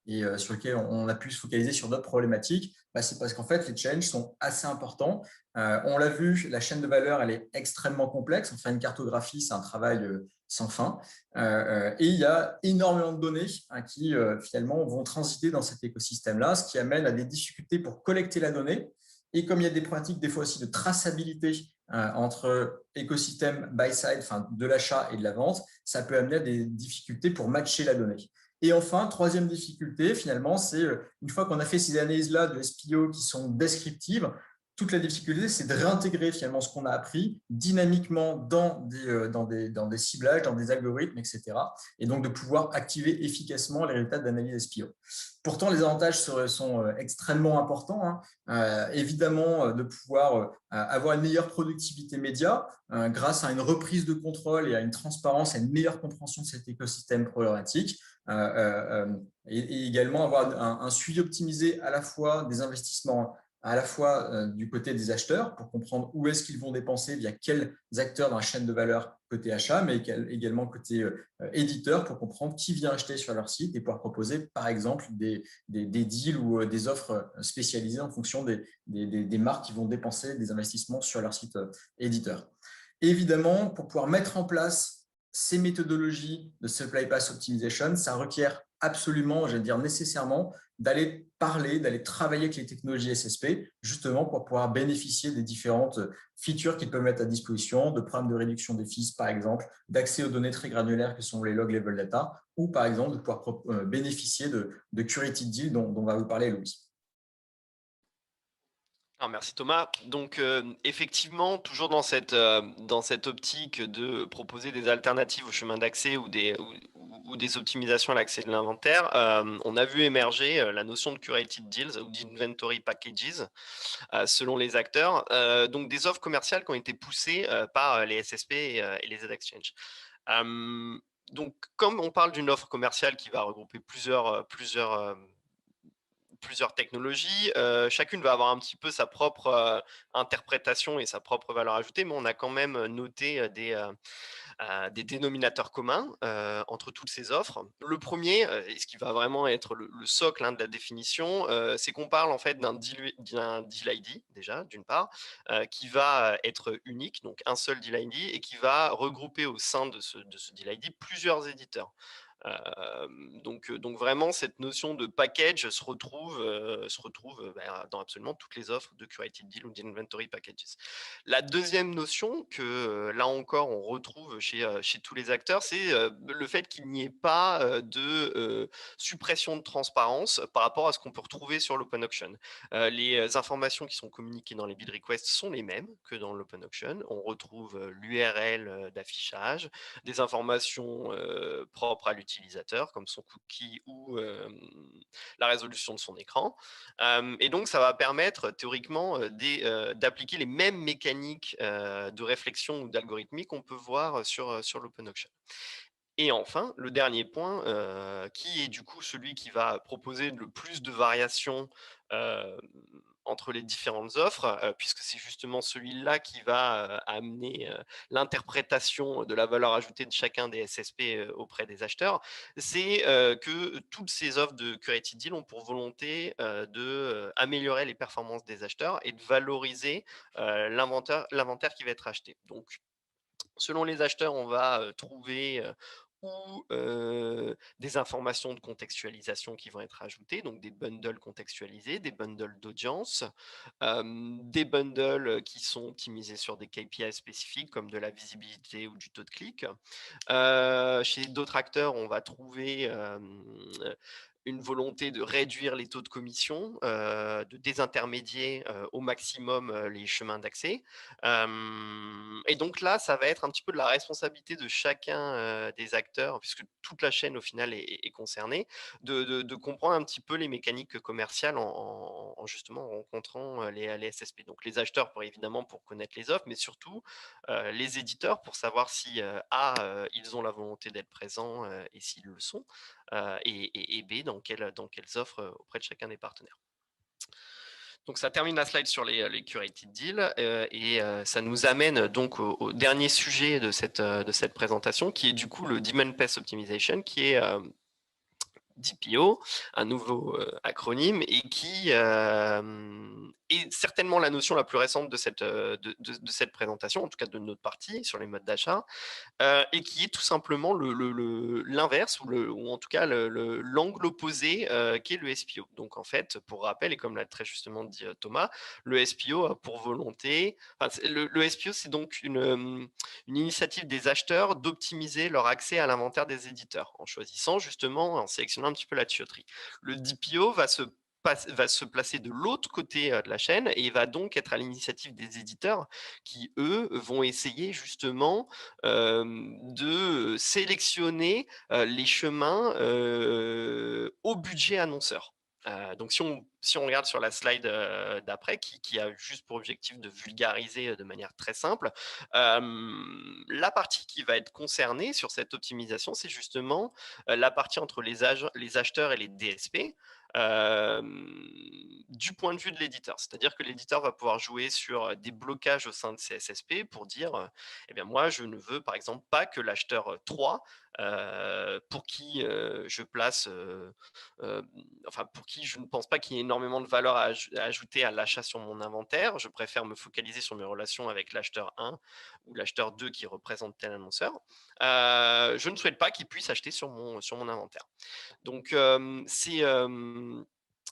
et sur lequel on a pu se focaliser sur d'autres problématiques? C'est parce qu'en fait, les challenges sont assez importants. On l'a vu, la chaîne de valeur, elle est extrêmement complexe. Enfin, une cartographie, c'est un travail sans fin. Et il y a énormément de données qui, finalement, vont transiter dans cet écosystème-là, ce qui amène à des difficultés pour collecter la donnée. Et comme il y a des pratiques, des fois aussi, de traçabilité entre écosystème buy-side, de l'achat et de la vente, ça peut amener à des difficultés pour matcher la donnée. Et enfin, troisième difficulté, finalement, c'est une fois qu'on a fait ces analyses-là de SPO qui sont descriptives, toute la difficulté, c'est de réintégrer finalement ce qu'on a appris dynamiquement dans des ciblages, dans des algorithmes, etc. Et donc de pouvoir activer efficacement les résultats d'analyse SPO. Pourtant, les avantages sont extrêmement importants. Évidemment, de pouvoir avoir une meilleure productivité média grâce à une reprise de contrôle et à une transparence, à une meilleure compréhension de cet écosystème problématique. Et également avoir un suivi optimisé à la fois des investissements à la fois du côté des acheteurs pour comprendre où est-ce qu'ils vont dépenser via quels acteurs dans la chaîne de valeur côté achat, mais également côté éditeur pour comprendre qui vient acheter sur leur site et pouvoir proposer par exemple des deals ou des offres spécialisées en fonction des marques qui vont dépenser des investissements sur leur site éditeur. Et évidemment, pour pouvoir mettre en place ces méthodologies de Supply Path Optimization, ça requiert absolument, j'allais dire nécessairement, d'aller travailler avec les technologies SSP, justement pour pouvoir bénéficier des différentes features qu'ils peuvent mettre à disposition, de programmes de réduction des fees, par exemple, d'accès aux données très granulaires que sont les log level data, ou par exemple de pouvoir bénéficier de curated deal dont va vous parler Louis. Alors, merci Thomas. Donc effectivement, toujours dans cette optique de proposer des alternatives au chemin d'accès ou des optimisations à l'accès de l'inventaire, on a vu émerger la notion de curated deals ou d'inventory packages selon les acteurs, donc des offres commerciales qui ont été poussées par les SSP et les Z-Exchange. Donc comme on parle d'une offre commerciale qui va regrouper plusieurs technologies, chacune va avoir un petit peu sa propre interprétation et sa propre valeur ajoutée, mais on a quand même noté des dénominateurs communs entre toutes ces offres. Le premier, et ce qui va vraiment être le socle de la définition, c'est qu'on parle en fait d'un deal ID, déjà, d'une part, qui va être unique, donc un seul deal ID, et qui va regrouper au sein de ce deal ID plusieurs éditeurs. Donc vraiment, cette notion de package se retrouve dans absolument toutes les offres de curated deal ou d'inventory packages. La deuxième notion que là encore on retrouve chez tous les acteurs, c'est le fait qu'il n'y ait pas de suppression de transparence par rapport à ce qu'on peut retrouver sur l'open auction. Les informations qui sont communiquées dans les bid requests sont les mêmes que dans l'open auction. On retrouve l'URL d'affichage, des informations propres à l'utilisateur, comme son cookie ou la résolution de son écran. Et donc, ça va permettre théoriquement d'appliquer les mêmes mécaniques de réflexion ou d'algorithmie qu'on peut voir sur l'open auction. Et enfin, le dernier point, qui est du coup celui qui va proposer le plus de variations entre les différentes offres, puisque c'est justement celui-là qui va amener l'interprétation de la valeur ajoutée de chacun des SSP auprès des acheteurs, c'est que toutes ces offres de curated deal ont pour volonté d'améliorer les performances des acheteurs et de valoriser l'inventaire qui va être acheté. Donc, selon les acheteurs, on va trouver ou des informations de contextualisation qui vont être ajoutées, donc des bundles contextualisés, des bundles d'audience, des bundles qui sont optimisés sur des KPI spécifiques comme de la visibilité ou du taux de clic. Chez d'autres acteurs, on va trouver une volonté de réduire les taux de commission, de désintermédier au maximum les chemins d'accès. Et donc là, ça va être un petit peu de la responsabilité de chacun des acteurs, puisque toute la chaîne au final est concernée, de comprendre un petit peu les mécaniques commerciales en justement rencontrant les SSP. Donc les acheteurs évidemment pour connaître les offres, mais surtout les éditeurs pour savoir si ils ont la volonté d'être présents et s'ils le sont, et B, dans quelles offres auprès de chacun des partenaires. Donc ça termine la slide sur les curated deals et ça nous amène donc au dernier sujet de cette présentation, qui est du coup le Demand Path Optimization, qui est DPO, un nouveau acronyme, et qui est certainement la notion la plus récente de cette présentation, en tout cas de notre partie sur les modes d'achat, et qui est tout simplement l'inverse, ou en tout cas l'angle opposé, qui est le SPO. Donc en fait, pour rappel, et comme l'a très justement dit Thomas, le SPO a pour volonté, le SPO, c'est donc une initiative des acheteurs d'optimiser leur accès à l'inventaire des éditeurs, en choisissant justement, en sélectionnant un petit peu la tuyauterie. Le DPO va se placer de l'autre côté de la chaîne et va donc être à l'initiative des éditeurs qui, eux, vont essayer justement de sélectionner les chemins au budget annonceur. Donc, si on regarde sur la slide d'après, qui a juste pour objectif de vulgariser de manière très simple, la partie qui va être concernée sur cette optimisation, c'est justement la partie entre les acheteurs et les DSP, du point de vue de l'éditeur. C'est-à-dire que l'éditeur va pouvoir jouer sur des blocages au sein de ces SSP pour dire eh bien moi, je ne veux par exemple pas que l'acheteur 3, pour qui je place, pour qui je ne pense pas qu'il y ait énormément de valeur à ajouter à l'achat sur mon inventaire, je préfère me focaliser sur mes relations avec l'acheteur 1 ou l'acheteur 2 qui représente tel annonceur, je ne souhaite pas qu'il puisse acheter sur mon inventaire. Donc,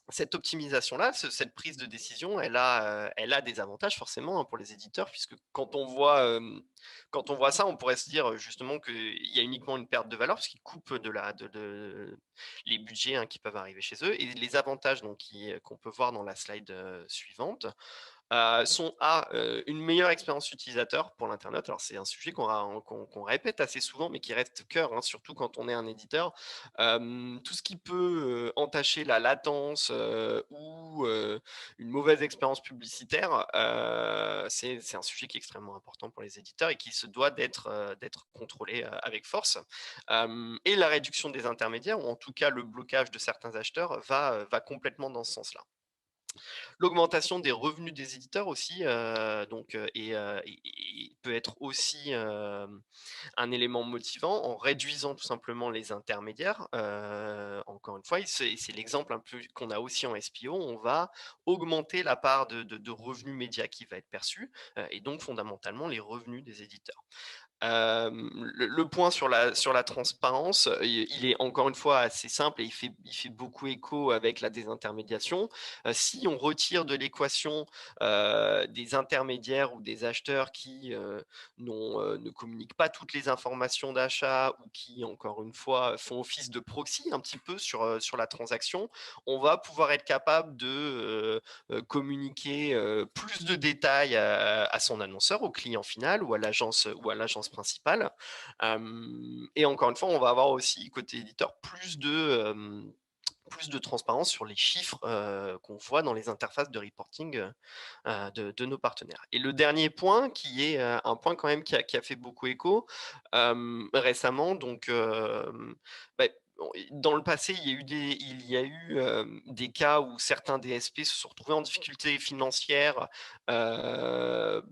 cette optimisation-là, cette prise de décision, elle a des avantages forcément pour les éditeurs, puisque quand on voit ça, on pourrait se dire justement qu'il y a uniquement une perte de valeur, parce qu'ils coupent les budgets qui peuvent arriver chez eux. Et les avantages qu'on peut voir dans la slide suivante sont une meilleure expérience utilisateur pour l'internaute. Alors c'est un sujet qu'on répète assez souvent, mais qui reste cœur, surtout quand on est un éditeur. Tout ce qui peut entacher la latence ou une mauvaise expérience publicitaire, c'est un sujet qui est extrêmement important pour les éditeurs et qui se doit d'être contrôlé avec force. Et la réduction des intermédiaires, ou en tout cas le blocage de certains acheteurs, va complètement dans ce sens-là. L'augmentation des revenus des éditeurs aussi, peut être aussi un élément motivant en réduisant tout simplement les intermédiaires. Encore une fois, c'est l'exemple un peu qu'on a aussi en SPO, on va augmenter la part de revenus médias qui va être perçue, et donc fondamentalement les revenus des éditeurs. Le point sur la transparence, il est encore une fois assez simple et il fait beaucoup écho avec la désintermédiation. Si on retire de l'équation des intermédiaires ou des acheteurs qui ne communiquent pas toutes les informations d'achat ou qui, encore une fois, font office de proxy un petit peu sur la transaction, on va pouvoir être capable de communiquer plus de détails à son annonceur, au client final ou à l'agence principale. Et encore une fois, on va avoir aussi, côté éditeur, plus de transparence sur les chiffres qu'on voit dans les interfaces de reporting de nos partenaires. Et le dernier point, qui est un point quand même qui a fait beaucoup écho récemment, donc dans le passé, il y a eu des cas où certains DSP se sont retrouvés en difficulté financière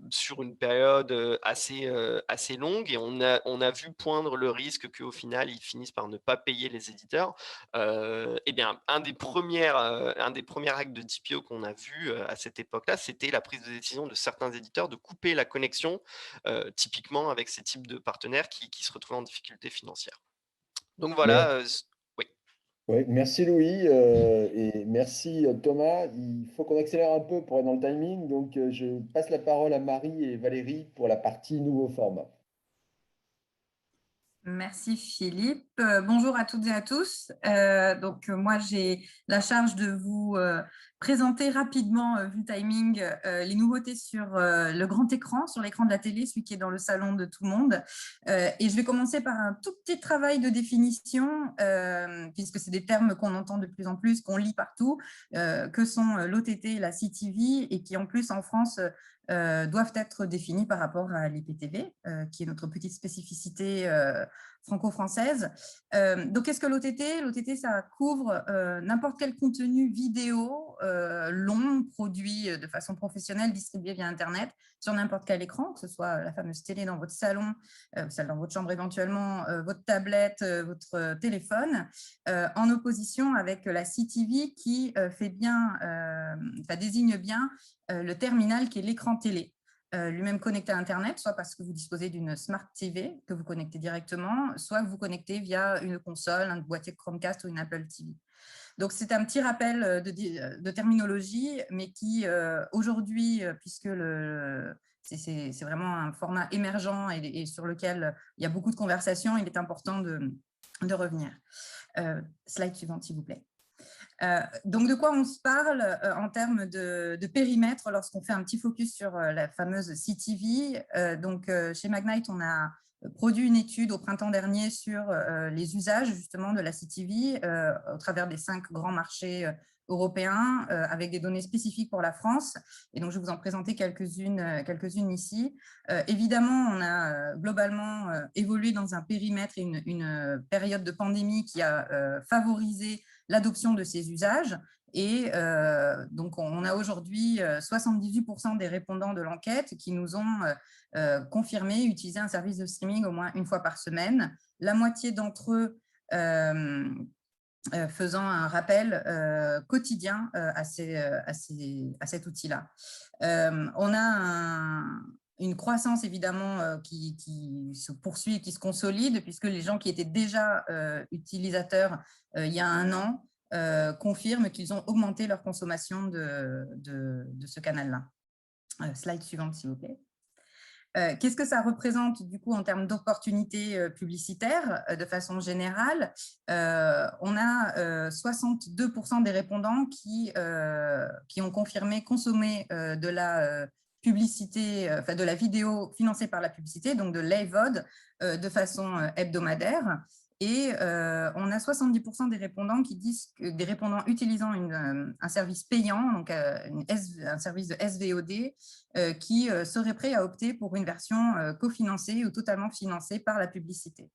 sur une période assez longue, et on a vu poindre le risque qu'au final, ils finissent par ne pas payer les éditeurs. Eh bien, un des premiers actes de DPO qu'on a vu à cette époque-là, c'était la prise de décision de certains éditeurs de couper la connexion, typiquement avec ces types de partenaires qui se retrouvaient en difficulté financière. Donc voilà, oui. Oui, merci Louis et merci Thomas. Il faut qu'on accélère un peu pour être dans le timing, donc je passe la parole à Marie et Valérie pour la partie nouveau format. Merci Philippe. Bonjour à toutes et à tous. Moi, j'ai la charge de vous présenter rapidement, vu le timing, les nouveautés sur le grand écran, sur l'écran de la télé, celui qui est dans le salon de tout le monde. Et je vais commencer par un tout petit travail de définition, puisque c'est des termes qu'on entend de plus en plus, qu'on lit partout, que sont l'OTT et la CTV, et qui en plus en France doivent être définis par rapport à l'IPTV, qui est notre petite spécificité franco-française. Donc, qu'est-ce que l'OTT? L'OTT, ça couvre n'importe quel contenu vidéo long, produit de façon professionnelle, distribué via Internet, sur n'importe quel écran, que ce soit la fameuse télé dans votre salon, celle dans votre chambre éventuellement, votre tablette, votre téléphone, en opposition avec la CTV qui ça désigne bien le terminal qui est l'écran télé. Lui-même connecté à Internet, soit parce que vous disposez d'une Smart TV que vous connectez directement, soit que vous connectez via une console, un boîtier Chromecast ou une Apple TV. Donc, c'est un petit rappel de terminologie, mais qui, aujourd'hui, puisque c'est vraiment un format émergent et sur lequel il y a beaucoup de conversations, il est important de revenir. Slide suivante, s'il vous plaît. Donc, de quoi on se parle en termes de périmètre lorsqu'on fait un petit focus sur la fameuse CTV. Chez Magnite, on a produit une étude au printemps dernier sur les usages justement de la CTV au travers des 5 grands marchés européens avec des données spécifiques pour la France. Et donc, je vais vous en présenter quelques-unes ici. Évidemment, on a globalement évolué dans un périmètre et une période de pandémie qui a favorisé l'adoption de ces usages. Et donc, on a aujourd'hui 78% des répondants de l'enquête qui nous ont confirmé utiliser un service de streaming au moins une fois par semaine. La moitié d'entre eux faisant un rappel quotidien à cet outil-là. On a une croissance évidemment qui se poursuit et qui se consolide, puisque les gens qui étaient déjà utilisateurs il y a un an confirment qu'ils ont augmenté leur consommation de ce canal-là. Slide suivante, s'il vous plaît. Qu'est-ce que ça représente du coup en termes d'opportunités publicitaires de façon générale? On a 62% des répondants qui ont confirmé consommer de la publicité, de la vidéo financée par la publicité, donc de l'AVOD, de façon hebdomadaire. Et on a 70% des répondants qui disent que des répondants utilisant un service payant, donc un service de SVOD, qui seraient prêts à opter pour une version cofinancée ou totalement financée par la publicité.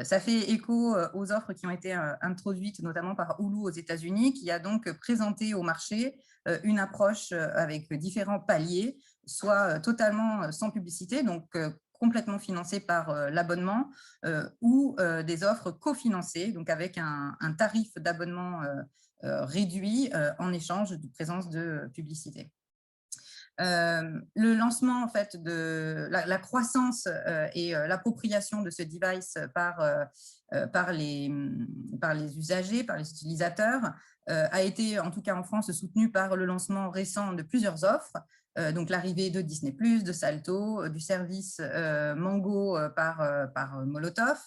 Ça fait écho aux offres qui ont été introduites notamment par Hulu aux États-Unis, qui a donc présenté au marché une approche avec différents paliers, soit totalement sans publicité, donc complètement financé par l'abonnement, ou des offres cofinancées, donc avec un tarif d'abonnement réduit en échange de présence de publicité. Le lancement en fait de la croissance et l'appropriation de ce device par les usagers, par les utilisateurs, a été en tout cas en France soutenu par le lancement récent de plusieurs offres. Donc l'arrivée de Disney+, de Salto, du service Mango par Molotov.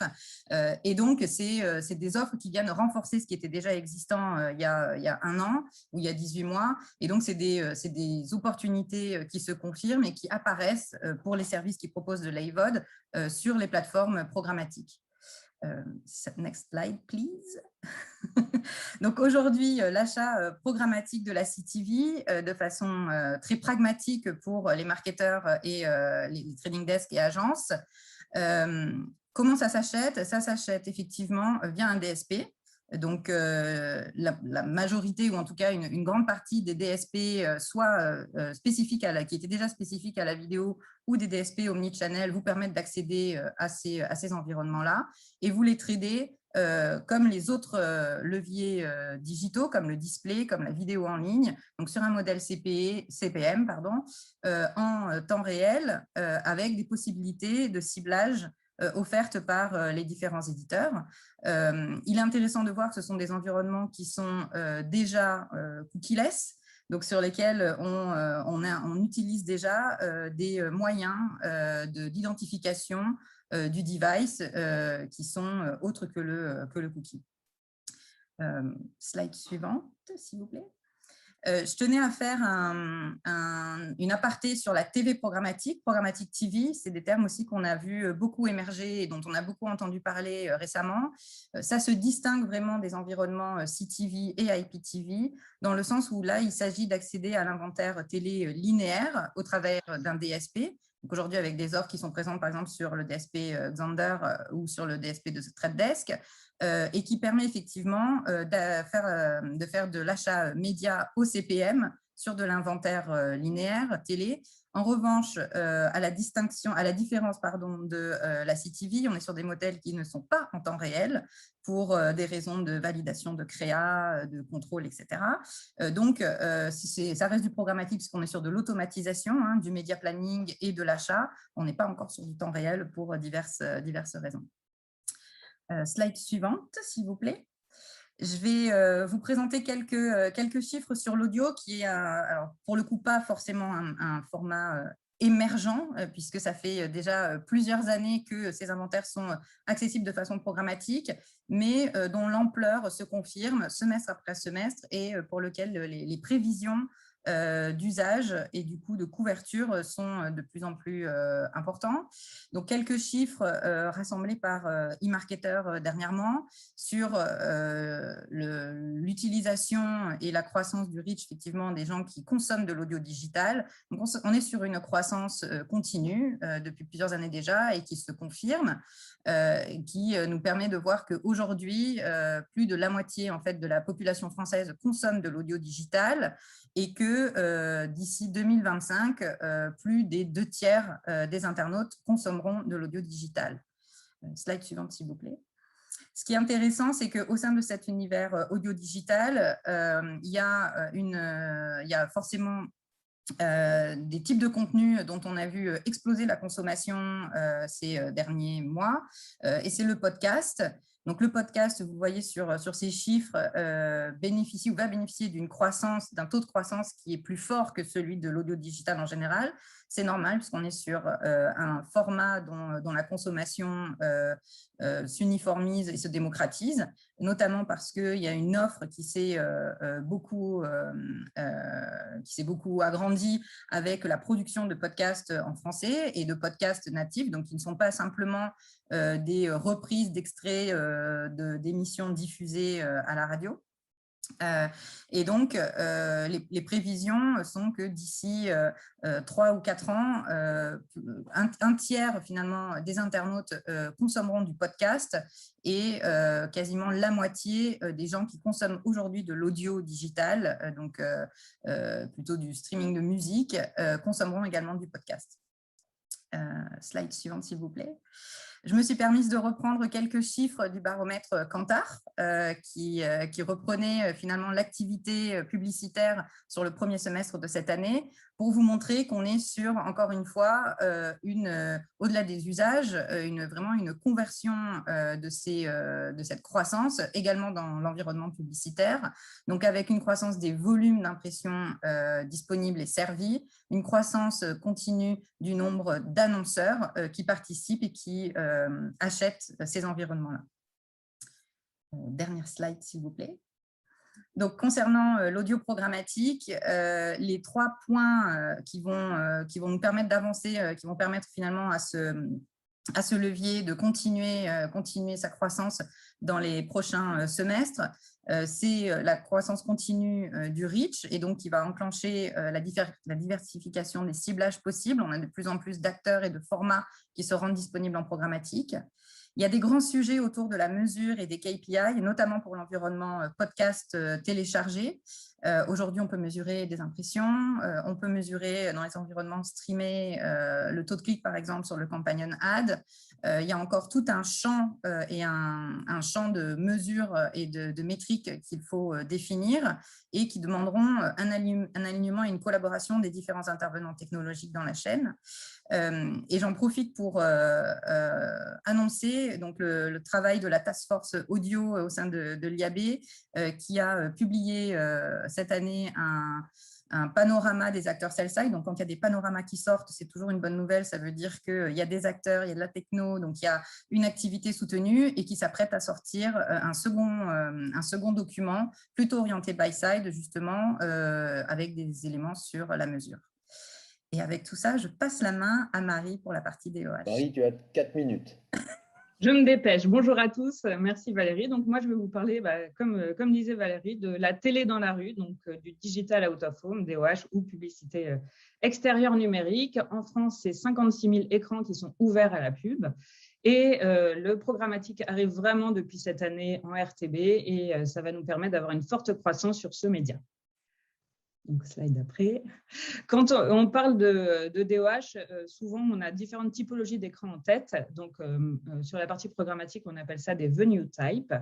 Et donc, c'est des offres qui viennent renforcer ce qui était déjà existant il y a 1 an ou il y a 18 mois. Et donc, c'est des opportunités qui se confirment et qui apparaissent pour les services qui proposent de l'AVOD sur les plateformes programmatiques. Next slide, please. Donc aujourd'hui, l'achat programmatique de la CTV de façon très pragmatique pour les marketeurs et les trading desks et agences. Comment ça s'achète? Ça s'achète effectivement via un DSP. Donc, la majorité, ou en tout cas une grande partie des DSP, soit spécifiques qui étaient déjà spécifiques à la vidéo, ou des DSP omnichannel, vous permettent d'accéder à ces environnements-là, et vous les tradez comme les autres leviers digitaux, comme le display, comme la vidéo en ligne, donc sur un modèle CPM, en temps réel, avec des possibilités de ciblage offertes par les différents éditeurs. Il est intéressant de voir que ce sont des environnements qui sont déjà cookieless, donc sur lesquels on utilise déjà des moyens d'identification du device qui sont autres que le cookie. Slide suivante, s'il vous plaît. Je tenais à faire une aparté sur la TV programmatique. Programmatic TV, c'est des termes aussi qu'on a vu beaucoup émerger et dont on a beaucoup entendu parler récemment. Ça se distingue vraiment des environnements CTV et IPTV, dans le sens où là, il s'agit d'accéder à l'inventaire télé linéaire au travers d'un DSP. Aujourd'hui, avec des offres qui sont présentes, par exemple, sur le DSP Xandr ou sur le DSP de Trade Desk, et qui permet effectivement de faire de l'achat média au CPM sur de l'inventaire linéaire télé. En revanche, à la différence de la CTV, on est sur des modèles qui ne sont pas en temps réel pour des raisons de validation de créa, de contrôle, etc. Donc, ça reste du programmatique puisqu'on est sur de l'automatisation, du média planning et de l'achat. On n'est pas encore sur du temps réel pour diverses raisons. Slide suivante, s'il vous plaît. Je vais vous présenter quelques chiffres sur l'audio, qui est, alors, pour le coup, pas forcément un format émergent, puisque ça fait déjà plusieurs années que ces inventaires sont accessibles de façon programmatique, mais dont l'ampleur se confirme semestre après semestre et pour lequel les prévisions d'usage et du coup de couverture sont de plus en plus importants. Donc, quelques chiffres rassemblés par eMarketer dernièrement sur l'utilisation et la croissance du reach effectivement des gens qui consomment de l'audio digital. Donc, on est sur une croissance continue depuis plusieurs années déjà et qui se confirme, qui nous permet de voir qu'aujourd'hui, plus de la moitié en fait, de la population française consomme de l'audio digital et que d'ici 2025, plus des 2/3 des internautes consommeront de l'audio digital. Slide suivante, s'il vous plaît. Ce qui est intéressant, c'est qu'au sein de cet univers audio digital, il y a forcément des types de contenus dont on a vu exploser la consommation ces derniers mois, et c'est le podcast. Donc, le podcast, vous voyez sur ces chiffres, va bénéficier d'une croissance, d'un taux de croissance qui est plus fort que celui de l'audio digital en général. C'est normal puisqu'on est sur un format dont la consommation s'uniformise et se démocratise, notamment parce qu'il y a une offre qui s'est beaucoup agrandie avec la production de podcasts en français et de podcasts natifs, donc qui ne sont pas simplement des reprises d'extraits d'émissions diffusées à la radio. Et donc, les prévisions sont que d'ici 3 ou 4 ans, un tiers finalement des internautes consommeront du podcast et quasiment la moitié des gens qui consomment aujourd'hui de l'audio digital, donc plutôt du streaming de musique, consommeront également du podcast. Slide suivante, s'il vous plaît. Je me suis permise de reprendre quelques chiffres du baromètre Kantar qui reprenait finalement l'activité publicitaire sur le premier semestre de cette année pour vous montrer qu'on est sur, encore une fois, au-delà des usages, vraiment une conversion de cette croissance, également dans l'environnement publicitaire, donc avec une croissance des volumes d'impressions disponibles et servies, une croissance continue du nombre d'annonceurs qui participent et qui achètent ces environnements-là. Dernière slide, s'il vous plaît. Donc, concernant l'audio programmatique, les 3 points qui vont nous permettre d'avancer, qui vont permettre finalement à ce levier de continuer sa croissance dans les prochains semestres, c'est la croissance continue du reach et donc qui va enclencher la diversification des ciblages possibles. On a de plus en plus d'acteurs et de formats qui se rendent disponibles en programmatique. Il y a des grands sujets autour de la mesure et des KPI, notamment pour l'environnement podcast téléchargé. Aujourd'hui, on peut mesurer des impressions, on peut mesurer dans les environnements streamés le taux de clic, par exemple, sur le companion ad. Il y a encore tout un champ et un champ de mesures et de métriques qu'il faut définir et qui demanderont un alignement et une collaboration des différents intervenants technologiques dans la chaîne. Et j'en profite pour annoncer donc, le travail de la task force audio au sein de l'IAB qui a publié cette année un panorama des acteurs sell-side. Donc, quand il y a des panoramas qui sortent, c'est toujours une bonne nouvelle. Ça veut dire qu'il y a des acteurs, il y a de la techno, donc il y a une activité soutenue et qui s'apprête à sortir un second document plutôt orienté buy-side, justement, avec des éléments sur la mesure. Et avec tout ça, je passe la main à Marie pour la partie DOH. Marie, tu as 4 minutes. Je me dépêche. Bonjour à tous. Merci Valérie. Donc moi, je vais vous parler, comme disait Valérie, de la télé dans la rue, donc du digital out of home, DOH, ou publicité extérieure numérique. En France, c'est 56 000 écrans qui sont ouverts à la pub. Et le programmatique arrive vraiment depuis cette année en RTB et ça va nous permettre d'avoir une forte croissance sur ce média. Donc, slide d'après. Quand on parle de DOH, souvent, on a différentes typologies d'écrans en tête. Donc, sur la partie programmatique, on appelle ça des venue types.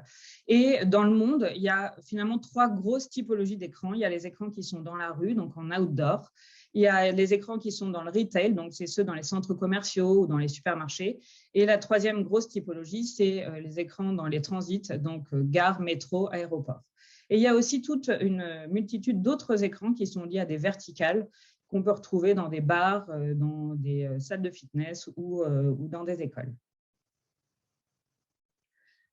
Et dans le monde, il y a finalement 3 grosses typologies d'écrans. Il y a les écrans qui sont dans la rue, donc en outdoor. Il y a les écrans qui sont dans le retail, donc c'est ceux dans les centres commerciaux ou dans les supermarchés. Et la 3e grosse typologie, c'est les écrans dans les transits, donc gare, métro, aéroport. Et il y a aussi toute une multitude d'autres écrans qui sont liés à des verticales qu'on peut retrouver dans des bars, dans des salles de fitness ou dans des écoles.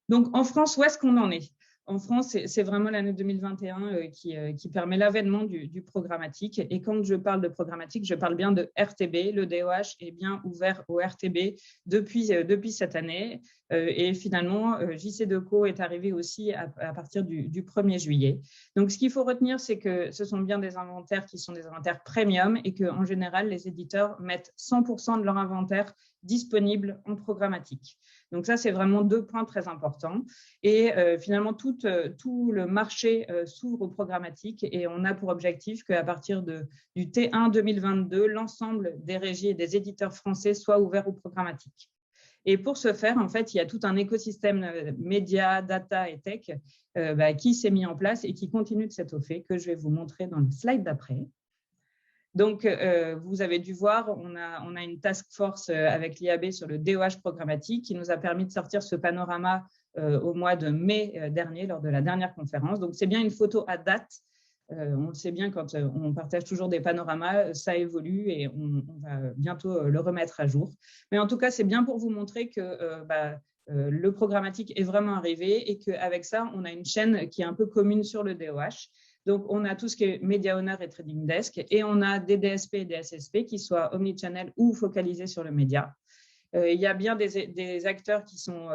Donc, en France, où est-ce qu'on en est? En France, c'est vraiment l'année 2021 qui permet l'avènement du programmatique. Et quand je parle de programmatique, je parle bien de RTB. Le DOH est bien ouvert au RTB depuis cette année. Et finalement, JC2Co est arrivé aussi à partir du 1er juillet. Donc, ce qu'il faut retenir, c'est que ce sont bien des inventaires qui sont des inventaires premium et qu'en général, les éditeurs mettent 100% de leur inventaire disponible en programmatique. Donc ça, c'est vraiment 2 points très importants. Et finalement, tout le marché s'ouvre au programmatique et on a pour objectif qu'à partir du T1 2022, l'ensemble des régies et des éditeurs français soient ouverts au programmatique. Et pour ce faire, en fait, il y a tout un écosystème média, data et tech qui s'est mis en place et qui continue de s'étoffer, que je vais vous montrer dans le slide d'après. Donc, vous avez dû voir, on a une task force avec l'IAB sur le DOH programmatique qui nous a permis de sortir ce panorama au mois de mai dernier lors de la dernière conférence. Donc, c'est bien une photo à date. On le sait bien, quand on partage toujours des panoramas, ça évolue et on va bientôt le remettre à jour. Mais en tout cas, c'est bien pour vous montrer que le programmatique est vraiment arrivé et qu'avec ça, on a une chaîne qui est un peu commune sur le DOH. Donc, on a tout ce qui est Media Owner et Trading Desk et on a des DSP et des SSP qui soient omnichannel ou focalisés sur le média. Il y a bien des acteurs qui sont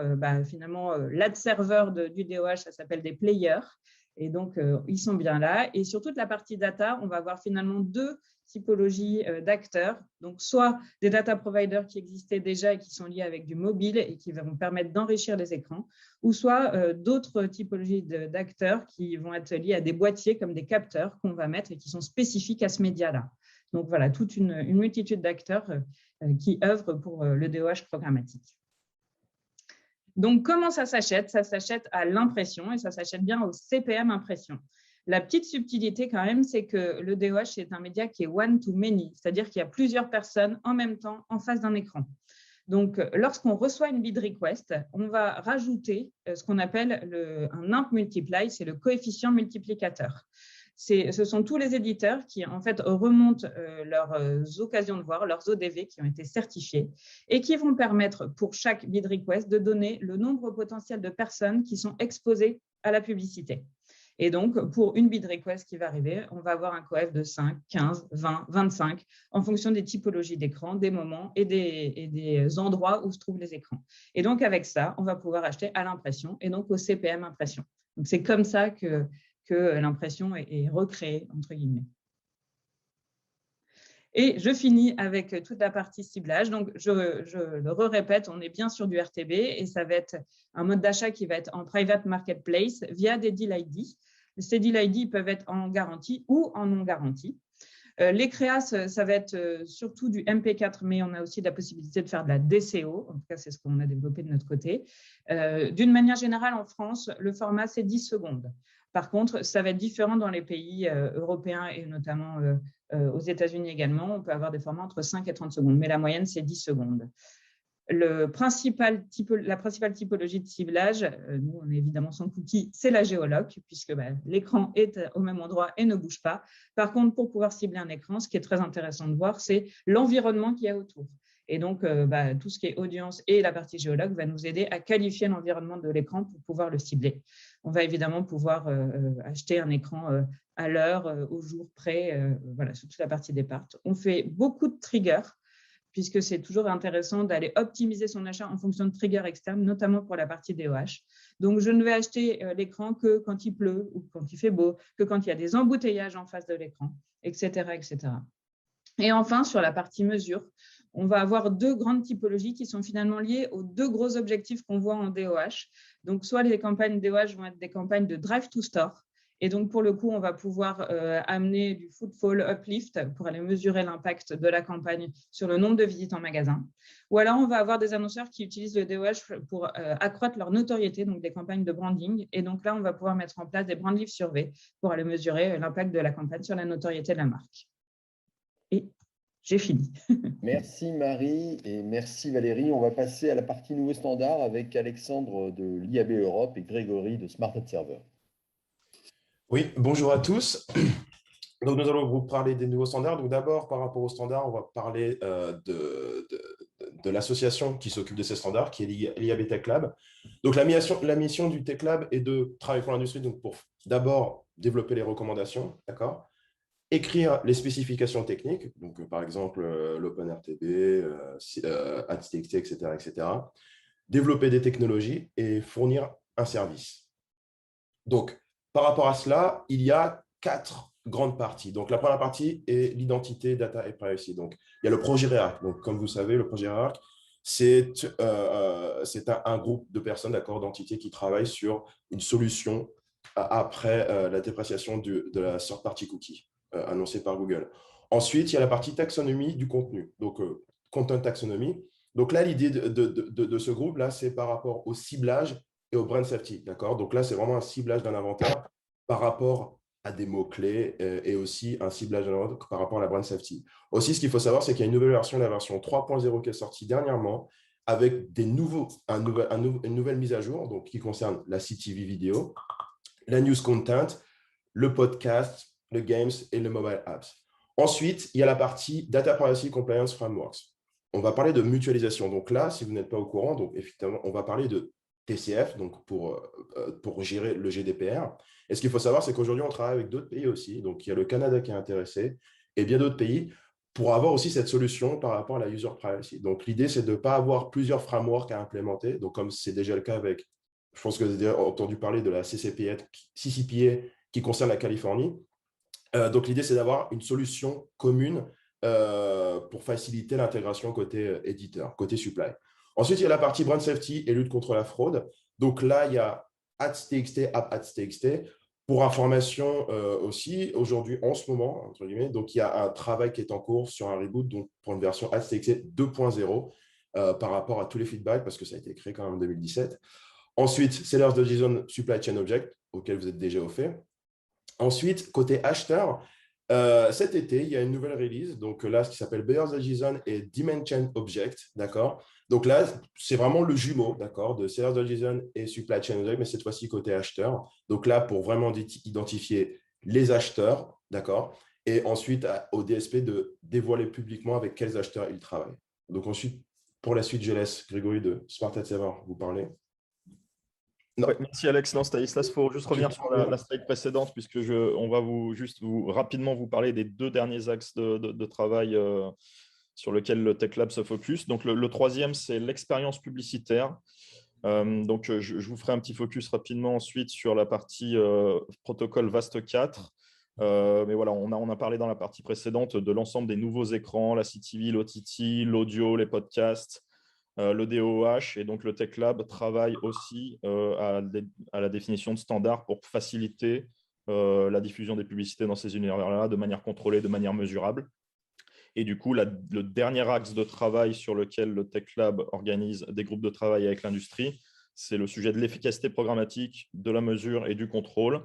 finalement l'ad serveur du DOH, ça s'appelle des players. Et donc, ils sont bien là. Et sur toute la partie data, on va avoir finalement 2 typologies d'acteurs. Donc, soit des data providers qui existaient déjà et qui sont liés avec du mobile et qui vont permettre d'enrichir les écrans, ou soit d'autres typologies d'acteurs qui vont être liés à des boîtiers comme des capteurs qu'on va mettre et qui sont spécifiques à ce média-là. Donc, voilà, toute une multitude d'acteurs qui œuvrent pour le DOH programmatique. Donc, comment ça s'achète? Ça s'achète à l'impression et ça s'achète bien au CPM impression. La petite subtilité quand même, c'est que le DOH est un média qui est one-to-many, c'est-à-dire qu'il y a plusieurs personnes en même temps en face d'un écran. Donc, lorsqu'on reçoit une bid request, on va rajouter ce qu'on appelle un imp multiply, c'est le coefficient multiplicateur. Ce sont tous les éditeurs qui, en fait, remontent leurs occasions de voir, leurs ODV qui ont été certifiés et qui vont permettre pour chaque bid request de donner le nombre potentiel de personnes qui sont exposées à la publicité. Et donc, pour une bid request qui va arriver, on va avoir un coef de 5, 15, 20, 25 en fonction des typologies d'écran, des moments et des endroits où se trouvent les écrans. Et donc, avec ça, on va pouvoir acheter à l'impression et donc au CPM impression. Donc, c'est comme ça que l'impression est recréée, entre guillemets. Et je finis avec toute la partie ciblage. Donc, je le répète, on est bien sur du RTB et ça va être un mode d'achat qui va être en private marketplace via des deal ID. Ces deal ID peuvent être en garantie ou en non garantie. Les créas, ça va être surtout du MP4, mais on a aussi la possibilité de faire de la DCO. En tout cas, c'est ce qu'on a développé de notre côté. D'une manière générale, en France, le format, c'est 10 secondes. Par contre, ça va être différent dans les pays européens et notamment aux États-Unis également. On peut avoir des formats entre 5 et 30 secondes, mais la moyenne, c'est 10 secondes. La principale typologie de ciblage, nous, on est évidemment sans cookie, c'est la géoloc, puisque l'écran est au même endroit et ne bouge pas. Par contre, pour pouvoir cibler un écran, ce qui est très intéressant de voir, c'est l'environnement qu'il y a autour. Et donc, tout ce qui est audience et la partie géologue va nous aider à qualifier l'environnement de l'écran pour pouvoir le cibler. On va évidemment pouvoir acheter un écran à l'heure, au jour près, voilà, sur toute la partie départ. On fait beaucoup de triggers, puisque c'est toujours intéressant d'aller optimiser son achat en fonction de triggers externes, notamment pour la partie DOH. Donc, je ne vais acheter l'écran que quand il pleut ou quand il fait beau, que quand il y a des embouteillages en face de l'écran, etc., etc. Et enfin, sur la partie mesure, on va avoir deux grandes typologies qui sont finalement liées aux deux gros objectifs qu'on voit en DOH. Donc, soit les campagnes DOH vont être des campagnes de drive to store. Et donc, pour le coup, on va pouvoir amener du footfall uplift pour aller mesurer l'impact de la campagne sur le nombre de visites en magasin. Ou alors, on va avoir des annonceurs qui utilisent le DOH pour accroître leur notoriété, donc des campagnes de branding. Et donc là, on va pouvoir mettre en place des brand lift surveys pour aller mesurer l'impact de la campagne sur la notoriété de la marque. Et j'ai fini. Merci Marie et merci Valérie. On va passer à la partie nouveau standard avec Alexandre de l'IAB Europe et Grégory de Smart Observer. Oui, bonjour à tous. Donc, nous allons vous parler des nouveaux standards. Donc, d'abord, par rapport aux standards, on va parler de l'association qui s'occupe de ces standards, qui est l'IAB Tech Lab. Donc, la mission du Tech Lab est de travailler pour l'industrie, donc pour d'abord développer les recommandations, d'accord, écrire les spécifications techniques, donc par exemple l'OpenRTB, AdsTXT, etc., développer des technologies et fournir un service. Donc, par rapport à cela, il y a 4 grandes parties. Donc, la première partie est l'identité, data et privacy. Donc, il y a le projet REARC. Donc, comme vous savez, le projet REARC, c'est un groupe de personnes, d'accord, d'entités qui travaillent sur une solution après la dépréciation de la third-party cookie annoncée par Google. Ensuite, il y a la partie taxonomie du contenu. Donc, content taxonomy. Donc là, l'idée de ce groupe-là, c'est par rapport au ciblage et au brand safety, d'accord? Donc là, c'est vraiment un ciblage d'un inventaire par rapport à des mots-clés et aussi un ciblage d'un inventaire par rapport à la brand safety. Aussi, ce qu'il faut savoir, c'est qu'il y a une nouvelle version, la version 3.0 qui est sortie dernièrement avec une nouvelle mise à jour donc, qui concerne la CTV vidéo, la news content, le podcast, le games et le mobile apps. Ensuite, il y a la partie Data Privacy Compliance Frameworks. On va parler de mutualisation. Donc là, si vous n'êtes pas au courant, donc effectivement, on va parler de TCF, donc pour gérer le GDPR. Et ce qu'il faut savoir, c'est qu'aujourd'hui, on travaille avec d'autres pays aussi. Donc, il y a le Canada qui est intéressé et bien d'autres pays pour avoir aussi cette solution par rapport à la user privacy. Donc, l'idée, c'est de ne pas avoir plusieurs frameworks à implémenter. Donc, comme c'est déjà le cas avec, je pense que vous avez déjà entendu parler de la CCPA qui concerne la Californie. Donc, l'idée, c'est d'avoir une solution commune pour faciliter l'intégration côté éditeur, côté supply. Ensuite, il y a la partie brand safety et lutte contre la fraude. Donc là, il y a AdsTXT, AppAdsTXT. Pour information aussi, aujourd'hui, en ce moment, entre guillemets, donc il y a un travail qui est en cours sur un reboot donc pour une version AdsTXT 2.0 par rapport à tous les feedbacks, parce que ça a été créé quand même en 2017. Ensuite, Sellers.json Supply Chain Object, auquel vous êtes déjà au fait. Ensuite, côté acheteur, cet été, il y a une nouvelle release, donc là, ce qui s'appelle Buyers.json et Dimension Object, d'accord? Donc là, c'est vraiment le jumeau, d'accord, de Sellers.json et Supply Chain Object, mais cette fois-ci côté acheteur. Donc là, pour vraiment identifier les acheteurs, d'accord? Et ensuite, au DSP de dévoiler publiquement avec quels acheteurs ils travaillent. Donc ensuite, pour la suite, je laisse Grégory de Smart Ad Server vous parler. Ouais, merci Alex. Non, Stanislas, il faut juste revenir sur la slide précédente, puisque on va rapidement vous parler des 2 derniers axes de travail sur lesquels le Tech Lab se focus. Donc, le troisième, c'est l'expérience publicitaire. Donc, je vous ferai un petit focus rapidement ensuite sur la partie protocole VAST 4. Mais voilà, on a parlé dans la partie précédente de l'ensemble des nouveaux écrans, la CTV, l'OTT, l'audio, les podcasts, le DOH, et donc le Tech Lab travaille aussi à la définition de standards pour faciliter la diffusion des publicités dans ces univers-là de manière contrôlée, de manière mesurable. Et du coup, le dernier axe de travail sur lequel le Tech Lab organise des groupes de travail avec l'industrie, c'est le sujet de l'efficacité programmatique, de la mesure et du contrôle,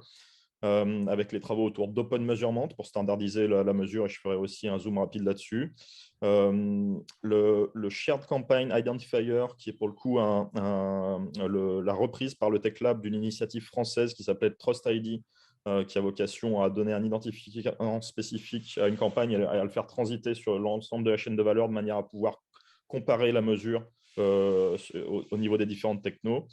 avec les travaux autour d'Open Measurement pour standardiser la mesure, et je ferai aussi un zoom rapide là-dessus. Le Shared Campaign Identifier, qui est pour le coup la reprise par le Tech Lab d'une initiative française qui s'appelait Trust ID, qui a vocation à donner un identifiant spécifique à une campagne et à le faire transiter sur l'ensemble de la chaîne de valeur de manière à pouvoir comparer la mesure au niveau des différentes technos.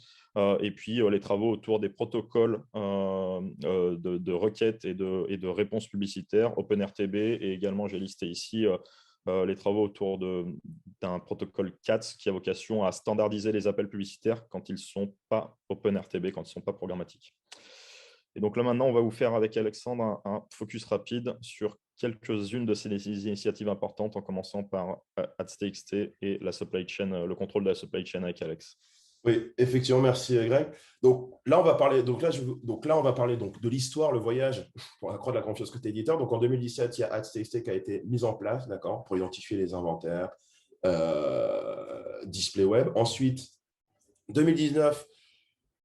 Et puis les travaux autour des protocoles de requêtes et de réponses publicitaires, OpenRTB, et également j'ai listé ici les travaux autour d'un protocole CATS qui a vocation à standardiser les appels publicitaires quand ils ne sont pas OpenRTB, quand ils ne sont pas programmatiques. Et donc là, maintenant, on va vous faire avec Alexandre un focus rapide sur quelques-unes de ces initiatives importantes, en commençant par Ads.txt et la supply chain, le contrôle de la supply chain avec Alex. Oui, effectivement, merci Greg. Donc là, on va parler, de l'histoire, le voyage, pour accroître la confiance côté éditeur. Donc en 2017, il y a Ads.txt qui a été mis en place, d'accord, pour identifier les inventaires, display web. Ensuite, 2019,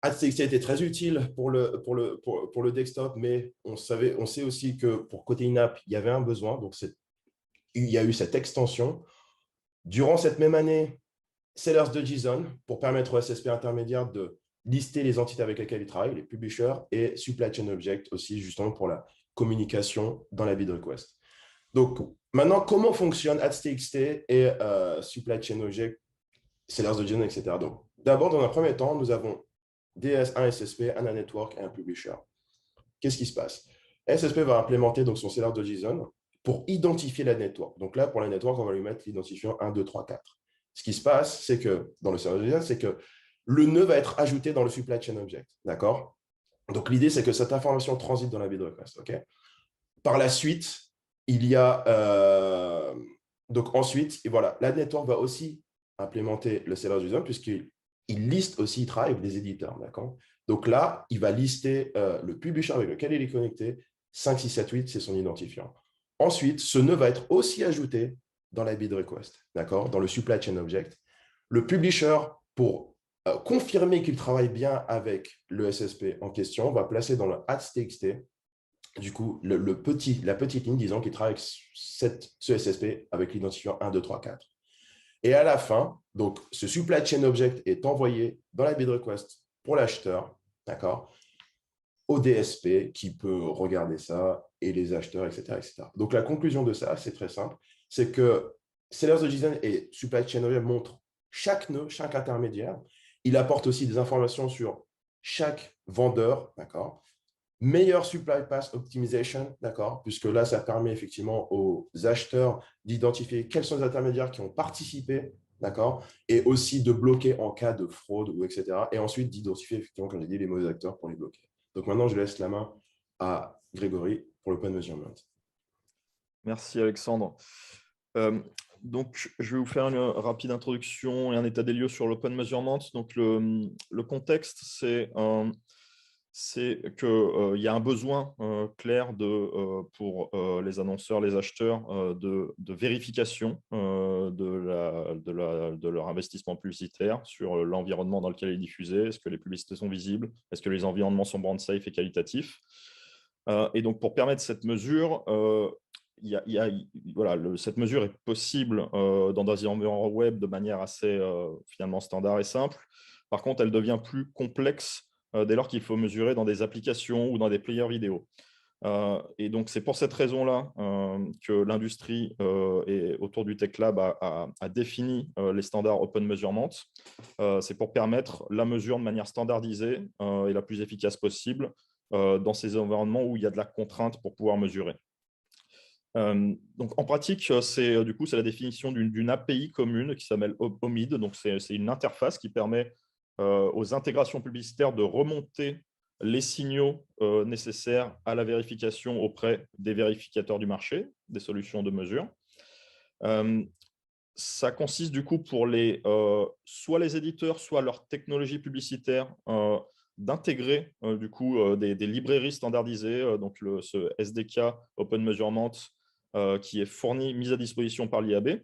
Ads.txt était très utile pour le desktop, mais on sait aussi que pour côté in-app, il y avait un besoin. Donc il y a eu cette extension. Durant cette même année, Sellers.json pour permettre au SSP intermédiaire de lister les entités avec lesquelles ils travaillent, les publishers, et Supply Chain Object aussi, justement pour la communication dans la bid request. Donc, maintenant, comment fonctionne Ads.txt et Supply Chain Object, Sellers.json, etc. Donc, d'abord, dans un premier temps, nous avons DS, un SSP, un network et un publisher. Qu'est-ce qui se passe? SSP va implémenter donc son Sellers.json pour identifier la network. Donc là, pour la network, on va lui mettre l'identifiant 1, 2, 3, 4. Ce qui se passe, c'est que dans le Sellers.json, c'est que le nœud va être ajouté dans le Supply Chain Object. D'accord? Donc l'idée, c'est que cette information transite dans la bid request. Okay? Par la suite, il y a donc ensuite, et voilà, la network va aussi implémenter le Sellers.json puisqu'il liste aussi, il travaille avec des éditeurs. D'accord? Donc là, il va lister le publisher avec lequel il est connecté. 5, 6, 7, 8, c'est son identifiant. Ensuite, ce nœud va être aussi ajouté dans la bid request, d'accord, dans le supply chain object. Le publisher, pour confirmer qu'il travaille bien avec le SSP en question, va placer dans le Ads.txt, du coup, la petite ligne disant qu'il travaille avec ce SSP avec l'identifiant 1, 2, 3, 4. Et à la fin, donc, ce supply chain object est envoyé dans la bid request pour l'acheteur, d'accord, au DSP qui peut regarder ça, et les acheteurs, etc., etc. Donc, la conclusion de ça, c'est très simple, c'est que Sellers.json et Supply Chain Object montrent chaque nœud, chaque intermédiaire. Il apporte aussi des informations sur chaque vendeur, d'accord. Meilleur Supply Path Optimization, d'accord, puisque là, ça permet effectivement aux acheteurs d'identifier quels sont les intermédiaires qui ont participé, d'accord, et aussi de bloquer en cas de fraude, ou etc. Et ensuite, d'identifier effectivement, comme j'ai dit, les mauvais acteurs pour les bloquer. Donc maintenant, je laisse la main à Grégory pour l'Open Measurement. Merci Alexandre. Donc, je vais vous faire une rapide introduction et un état des lieux sur l'Open Measurement. Donc, le contexte, c'est c'est qu'il y a un besoin clair pour les annonceurs, les acheteurs, de vérification de leur investissement publicitaire sur l'environnement dans lequel il est diffusé. Est-ce que les publicités sont visibles? Est-ce que les environnements sont brand safe et qualitatifs? Et donc, pour permettre cette mesure, cette mesure est possible dans des environnements web de manière assez finalement standard et simple. Par contre, elle devient plus complexe dès lors qu'il faut mesurer dans des applications ou dans des players vidéo. Et donc, c'est pour cette raison-là que l'industrie autour du Tech Lab a défini les standards Open Measurement. C'est pour permettre la mesure de manière standardisée et la plus efficace possible dans ces environnements où il y a de la contrainte pour pouvoir mesurer. Donc, en pratique, c'est la définition d'une API commune qui s'appelle OMID. Donc, c'est une interface qui permet aux intégrations publicitaires de remonter les signaux nécessaires à la vérification auprès des vérificateurs du marché, des solutions de mesure. Ça consiste du coup pour soit les éditeurs, soit leurs technologies publicitaires d'intégrer des librairies standardisées, donc ce SDK Open Measurement qui est fourni, mis à disposition par l'IAB.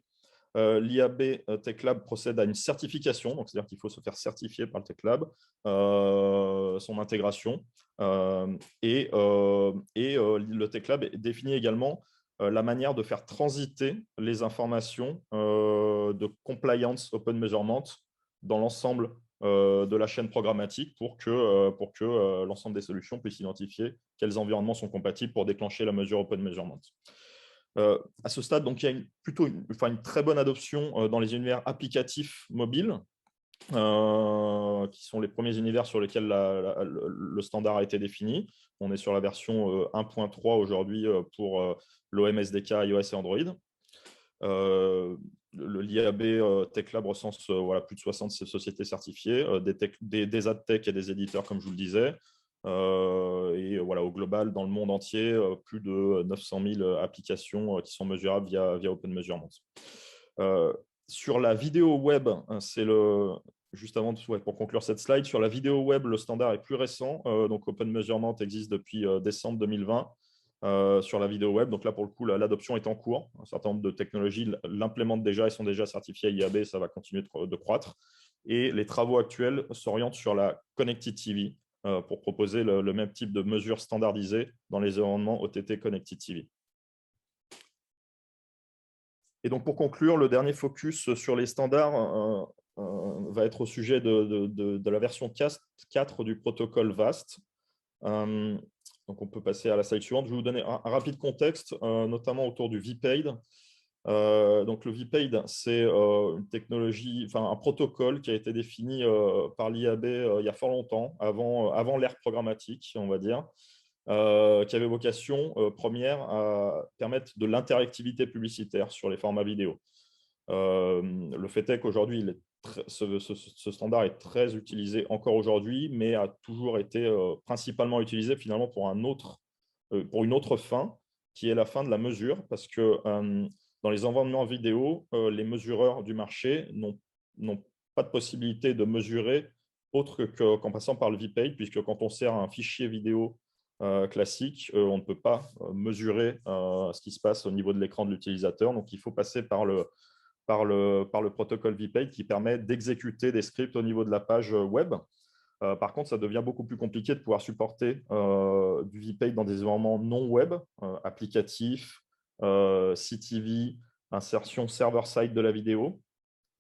L'IAB Tech Lab procède à une certification, donc c'est-à-dire qu'il faut se faire certifier par le Tech Lab, son intégration. Et le Tech Lab définit également la manière de faire transiter les informations de compliance Open Measurement dans l'ensemble de la chaîne programmatique pour que l'ensemble des solutions puissent identifier quels environnements sont compatibles pour déclencher la mesure Open Measurement. À ce stade, donc, il y a une très bonne adoption dans les univers applicatifs mobiles, qui sont les premiers univers sur lesquels le standard a été défini. On est sur la version 1.3 aujourd'hui pour l'OM SDK, iOS et Android. L'IAB Tech Lab recense plus de 60 sociétés certifiées, des ad tech et des éditeurs, comme je vous le disais. Et au global, dans le monde entier, plus de 900 000 applications qui sont mesurables via Open Measurement. Sur la vidéo web, juste avant pour conclure cette slide, sur la vidéo web, le standard est plus récent. Donc Open Measurement existe depuis décembre 2020 sur la vidéo web. Donc là, pour le coup, l'adoption est en cours. Un certain nombre de technologies l'implémentent déjà et sont déjà certifiées à IAB. Ça va continuer de croître. Et les travaux actuels s'orientent sur la Connected TV, pour proposer le même type de mesures standardisées dans les environnements OTT Connected TV. Et donc, pour conclure, le dernier focus sur les standards va être au sujet de la version 4 du protocole VAST. Donc, on peut passer à la slide suivante. Je vais vous donner un rapide contexte, notamment autour du VPAID. Donc, le VPAID, c'est une technologie, un protocole qui a été défini par l'IAB il y a fort longtemps, avant l'ère programmatique, on va dire, qui avait vocation première à permettre de l'interactivité publicitaire sur les formats vidéo. Le fait est qu'aujourd'hui, ce standard est très utilisé encore aujourd'hui, mais a toujours été principalement utilisé finalement pour une autre fin, qui est la fin de la mesure, parce que dans les environnements vidéo, les mesureurs du marché n'ont pas de possibilité de mesurer autre qu'en passant par le VPAID, puisque quand on sert un fichier vidéo classique, on ne peut pas mesurer ce qui se passe au niveau de l'écran de l'utilisateur. Donc, il faut passer par le protocole VPAID qui permet d'exécuter des scripts au niveau de la page web. Par contre, ça devient beaucoup plus compliqué de pouvoir supporter du VPAID dans des environnements non web, applicatifs, CTV, insertion server-side de la vidéo.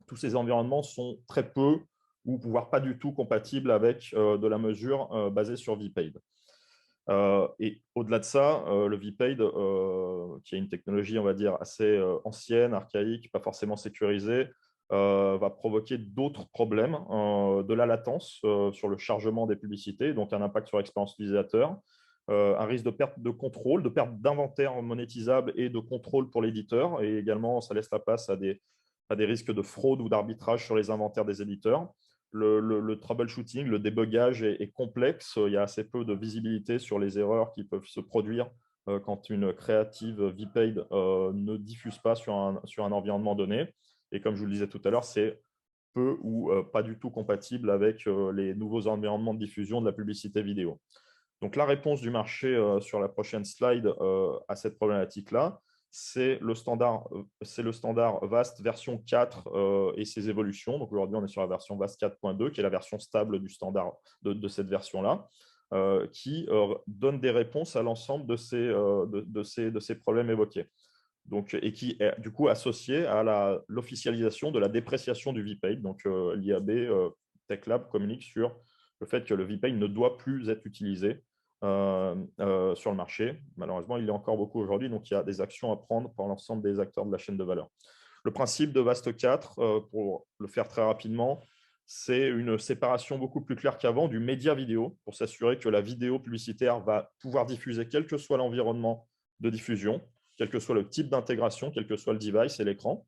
Tous ces environnements sont très peu ou voire pas du tout compatibles avec de la mesure basée sur VPAID. Et au-delà de ça, le VPAID, qui est une technologie, on va dire, assez ancienne, archaïque, pas forcément sécurisée, va provoquer d'autres problèmes, de la latence sur le chargement des publicités, donc un impact sur l'expérience utilisateur, un risque de perte de contrôle, de perte d'inventaire monétisable et de contrôle pour l'éditeur. Et également, ça laisse la place à des risques de fraude ou d'arbitrage sur les inventaires des éditeurs. Le troubleshooting, le débugage est complexe. Il y a assez peu de visibilité sur les erreurs qui peuvent se produire quand une créative VPAID ne diffuse pas sur un environnement donné. Et comme je vous le disais tout à l'heure, c'est peu ou pas du tout compatible avec les nouveaux environnements de diffusion de la publicité vidéo. Donc, la réponse du marché sur la prochaine slide à cette problématique-là, c'est le standard VAST version 4 et ses évolutions. Donc, aujourd'hui, on est sur la version VAST 4.2, qui est la version stable du standard de cette version-là, qui donne des réponses à l'ensemble de ces problèmes évoqués. Donc, et qui est du coup associé à l'officialisation de la dépréciation du VPay. Donc, l'IAB Tech Lab communique sur le fait que le VPay ne doit plus être utilisé sur le marché. Malheureusement, il y a encore beaucoup aujourd'hui, donc il y a des actions à prendre par l'ensemble des acteurs de la chaîne de valeur. Le principe de VAST 4, pour le faire très rapidement, c'est une séparation beaucoup plus claire qu'avant du média vidéo pour s'assurer que la vidéo publicitaire va pouvoir diffuser quel que soit l'environnement de diffusion, quel que soit le type d'intégration, quel que soit le device et l'écran.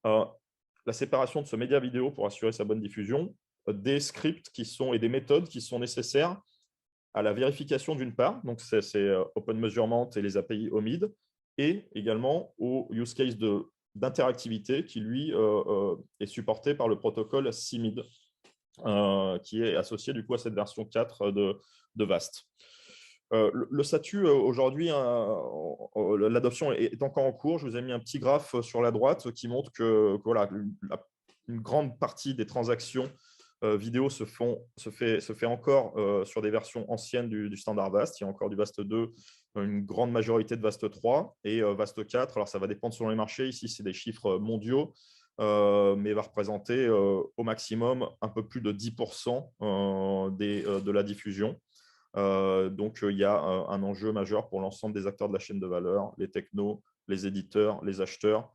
La séparation de ce média vidéo pour assurer sa bonne diffusion, des scripts et des méthodes qui sont nécessaires à la vérification d'une part, donc c'est Open Measurement et les API OMID, et également au use case d'interactivité qui, lui, est supporté par le protocole CIMID, qui est associé du coup à cette version 4 de VAST. Le statut, aujourd'hui, l'adoption est encore en cours. Je vous ai mis un petit graphe sur la droite qui montre que voilà, une grande partie des transactions vidéo se fait encore sur des versions anciennes du standard VAST. Il y a encore du VAST 2, une grande majorité de VAST 3 et VAST 4. Alors, ça va dépendre selon les marchés. Ici, c'est des chiffres mondiaux, mais va représenter au maximum un peu plus de 10% de la diffusion. Donc, il y a un enjeu majeur pour l'ensemble des acteurs de la chaîne de valeur, les technos, les éditeurs, les acheteurs,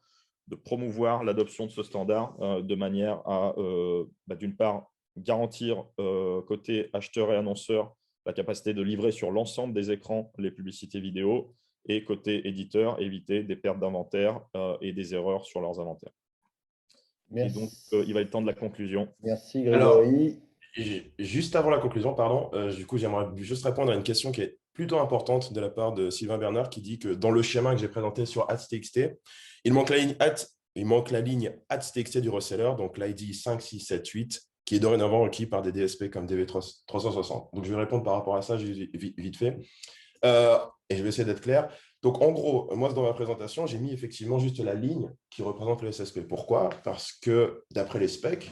de promouvoir l'adoption de ce standard de manière à, d'une part, garantir côté acheteur et annonceur la capacité de livrer sur l'ensemble des écrans les publicités vidéo et côté éditeur, éviter des pertes d'inventaire et des erreurs sur leurs inventaires. Merci. Et donc, il va être temps de la conclusion. Merci Grégory. Alors, juste avant la conclusion, pardon, du coup, j'aimerais juste répondre à une question qui est plutôt importante de la part de Sylvain Bernard qui dit que dans le schéma que j'ai présenté sur @txt, il manque la ligne @txt du reseller, donc l'ID 5, 6, 7, 8, qui est dorénavant requis par des DSP comme DV360. Donc, je vais répondre par rapport à ça vite fait. Et je vais essayer d'être clair. Donc, en gros, moi, dans ma présentation, j'ai mis effectivement juste la ligne qui représente le SSP. Pourquoi? Parce que d'après les specs,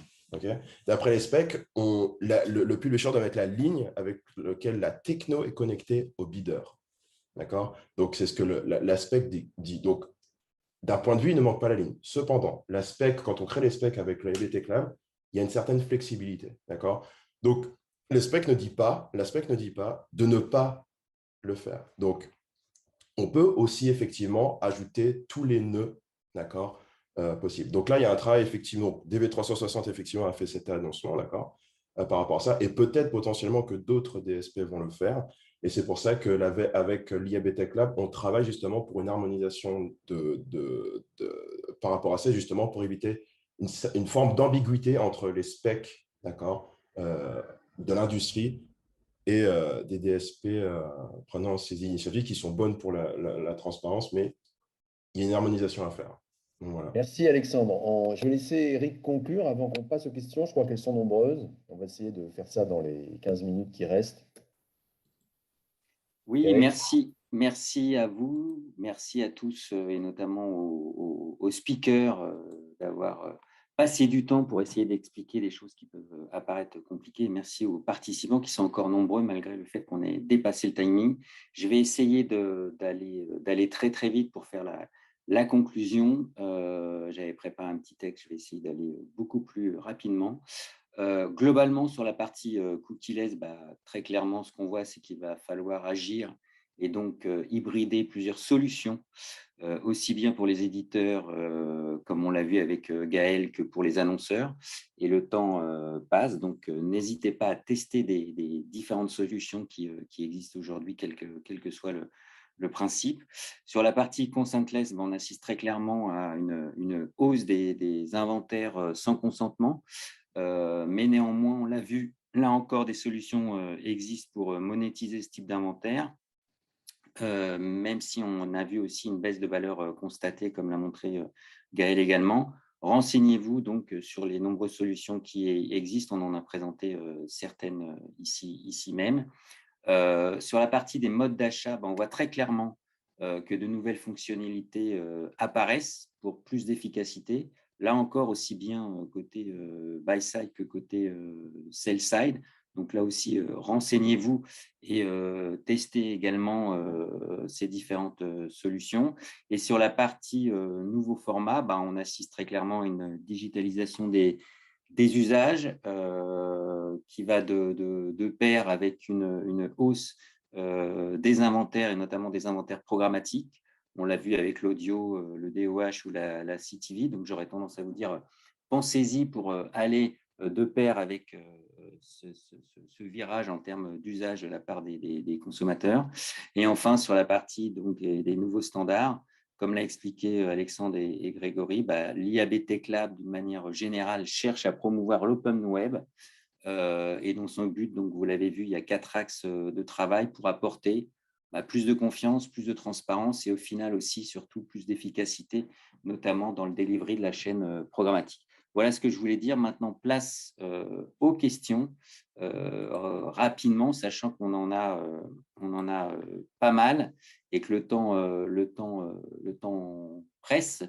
d'après les specs, le publisher doit être la ligne avec laquelle la techno est connectée au bidder. D'accord? Donc, c'est ce que la spec dit. Donc, d'un point de vue, il ne manque pas la ligne. Cependant, la spec, quand on crée les specs avec le IAB Tech Lab, il y a une certaine flexibilité. D'accord? Donc, la spec ne dit pas de ne pas le faire. Donc, on peut aussi effectivement ajouter tous les nœuds, d'accord, possibles. Donc là, il y a un travail effectivement, DV360 effectivement a fait cet annoncement, d'accord, par rapport à ça, et peut-être potentiellement que d'autres DSP vont le faire. Et c'est pour ça qu'avec l'IAB Tech Lab, on travaille justement pour une harmonisation par rapport à ça, justement pour éviter une forme d'ambiguïté entre les specs, d'accord, de l'industrie et des DSP prenant ces initiatives qui sont bonnes pour la transparence, mais il y a une harmonisation à faire. Donc, voilà. Merci Alexandre. Je vais laisser Eric conclure avant qu'on passe aux questions. Je crois qu'elles sont nombreuses. On va essayer de faire ça dans les 15 minutes qui restent. Oui, Eric. merci à vous, merci à tous et notamment aux speakers d'avoir passer du temps pour essayer d'expliquer des choses qui peuvent apparaître compliquées. Merci aux participants qui sont encore nombreux malgré le fait qu'on ait dépassé le timing. Je vais essayer d'aller très très vite pour faire la conclusion. J'avais préparé un petit texte, je vais essayer d'aller beaucoup plus rapidement. Globalement, sur la partie cookieless, très clairement, ce qu'on voit, c'est qu'il va falloir agir et donc hybrider plusieurs solutions, aussi bien pour les éditeurs, comme on l'a vu avec Gaël, que pour les annonceurs. Et le temps passe, donc n'hésitez pas à tester des différentes solutions qui existent aujourd'hui, quel que soit le principe. Sur la partie consentless, on assiste très clairement à une hausse des inventaires sans consentement. Mais néanmoins, on l'a vu, là encore, des solutions existent pour monétiser ce type d'inventaire, même si on a vu aussi une baisse de valeur constatée, comme l'a montré Gaël également. renseignez-vous donc sur les nombreuses solutions qui existent. On en a présenté certaines ici même. Sur la partie des modes d'achat, on voit très clairement que de nouvelles fonctionnalités apparaissent pour plus d'efficacité. Là encore, aussi bien côté buy-side que côté sell-side. Donc là aussi, renseignez-vous et testez également ces différentes solutions. Et sur la partie nouveau format, on assiste très clairement à une digitalisation des usages qui va de pair avec une hausse des inventaires et notamment des inventaires programmatiques. On l'a vu avec l'audio, le DOH ou la CTV. Donc, j'aurais tendance à vous dire, pensez-y pour aller de pair avec ce virage en termes d'usage de la part des consommateurs. Et enfin, sur la partie donc, des nouveaux standards, comme l'a expliqué Alexandre et Grégory, l'IAB Tech Lab, d'une manière générale, cherche à promouvoir l'open web. Et dans son but, donc, vous l'avez vu, il y a 4 axes de travail pour apporter plus de confiance, plus de transparence et au final aussi, surtout, plus d'efficacité, notamment dans le delivery de la chaîne programmatique. Voilà ce que je voulais dire. Maintenant, place aux questions rapidement, sachant qu'on en a pas mal et que le temps presse.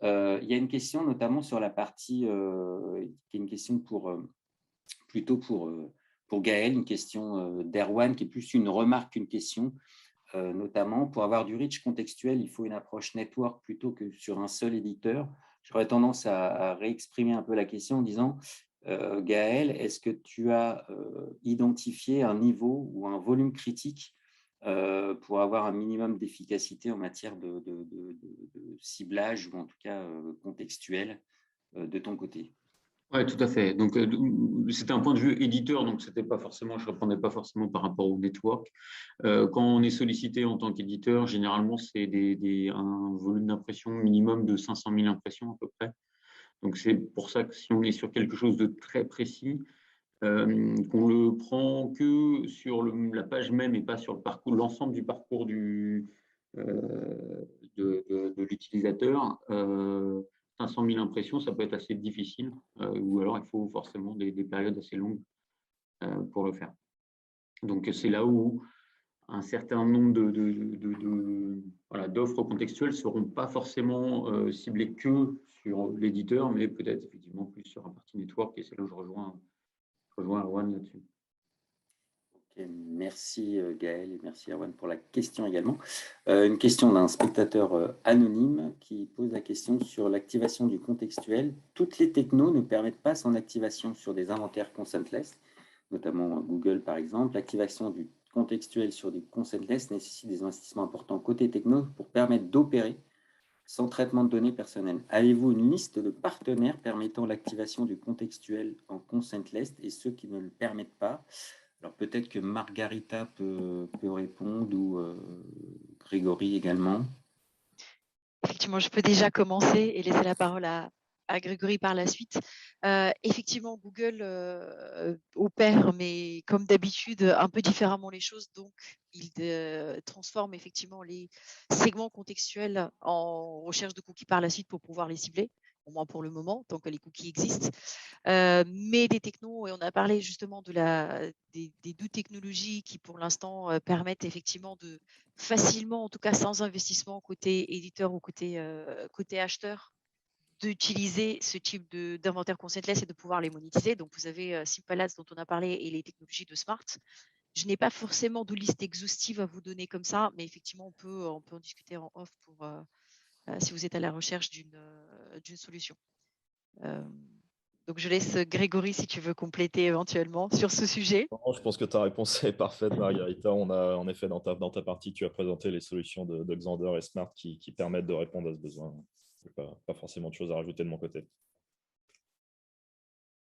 Il y a une question notamment sur la partie, qui est une question plutôt pour Gaël, une question d'Erwan, qui est plus une remarque qu'une question. Notamment, pour avoir du reach contextuel, il faut une approche network plutôt que sur un seul éditeur. J'aurais tendance à réexprimer un peu la question en disant, Gaël, est-ce que tu as identifié un niveau ou un volume critique pour avoir un minimum d'efficacité en matière de ciblage ou en tout cas contextuel de ton côté? Oui, tout à fait. Donc, c'était un point de vue éditeur, donc je ne répondais pas forcément par rapport au network. Quand on est sollicité en tant qu'éditeur, généralement, c'est un volume d'impression minimum de 500 000 impressions à peu près. Donc, c'est pour ça que si on est sur quelque chose de très précis, qu'on le prend que sur la page même et pas sur le parcours, l'ensemble du parcours de l'utilisateur, 500 000 impressions, ça peut être assez difficile, ou alors il faut forcément des périodes assez longues pour le faire. Donc, c'est là où un certain nombre d'offres contextuelles ne seront pas forcément ciblées que sur l'éditeur, mais peut-être effectivement plus sur un parti network, et c'est là où je rejoins Erwan là-dessus. Merci Gaël et merci Erwan pour la question également. Une question d'un spectateur anonyme qui pose la question sur l'activation du contextuel. Toutes les technos ne permettent pas son activation sur des inventaires consentless, notamment Google par exemple. L'activation du contextuel sur des consentless nécessite des investissements importants côté techno pour permettre d'opérer sans traitement de données personnelles. Avez-vous une liste de partenaires permettant l'activation du contextuel en consentless et ceux qui ne le permettent pas? Alors peut-être que Margarita peut répondre ou Grégory également. Effectivement, je peux déjà commencer et laisser la parole à Grégory par la suite. Effectivement, Google opère, mais comme d'habitude, un peu différemment les choses. Donc, il transforme effectivement les segments contextuels en recherche de cookies par la suite pour pouvoir les cibler, au moins pour le moment, tant que les cookies existent. Mais des technos, et on a parlé justement des 2 technologies qui pour l'instant permettent effectivement de facilement, en tout cas sans investissement côté éditeur ou côté acheteur, d'utiliser ce type d'inventaire consentless et de pouvoir les monétiser. Donc, vous avez Sympalads dont on a parlé et les technologies de Smart. Je n'ai pas forcément de liste exhaustive à vous donner comme ça, mais effectivement, on peut en discuter en off pour si vous êtes à la recherche d'une solution. Donc, je laisse Grégory si tu veux compléter éventuellement sur ce sujet. Non, je pense que ta réponse est parfaite, Margarita. On a en effet dans ta partie, tu as présenté les solutions de Xandr et Smart qui permettent de répondre à ce besoin. Pas forcément de choses à rajouter de mon côté.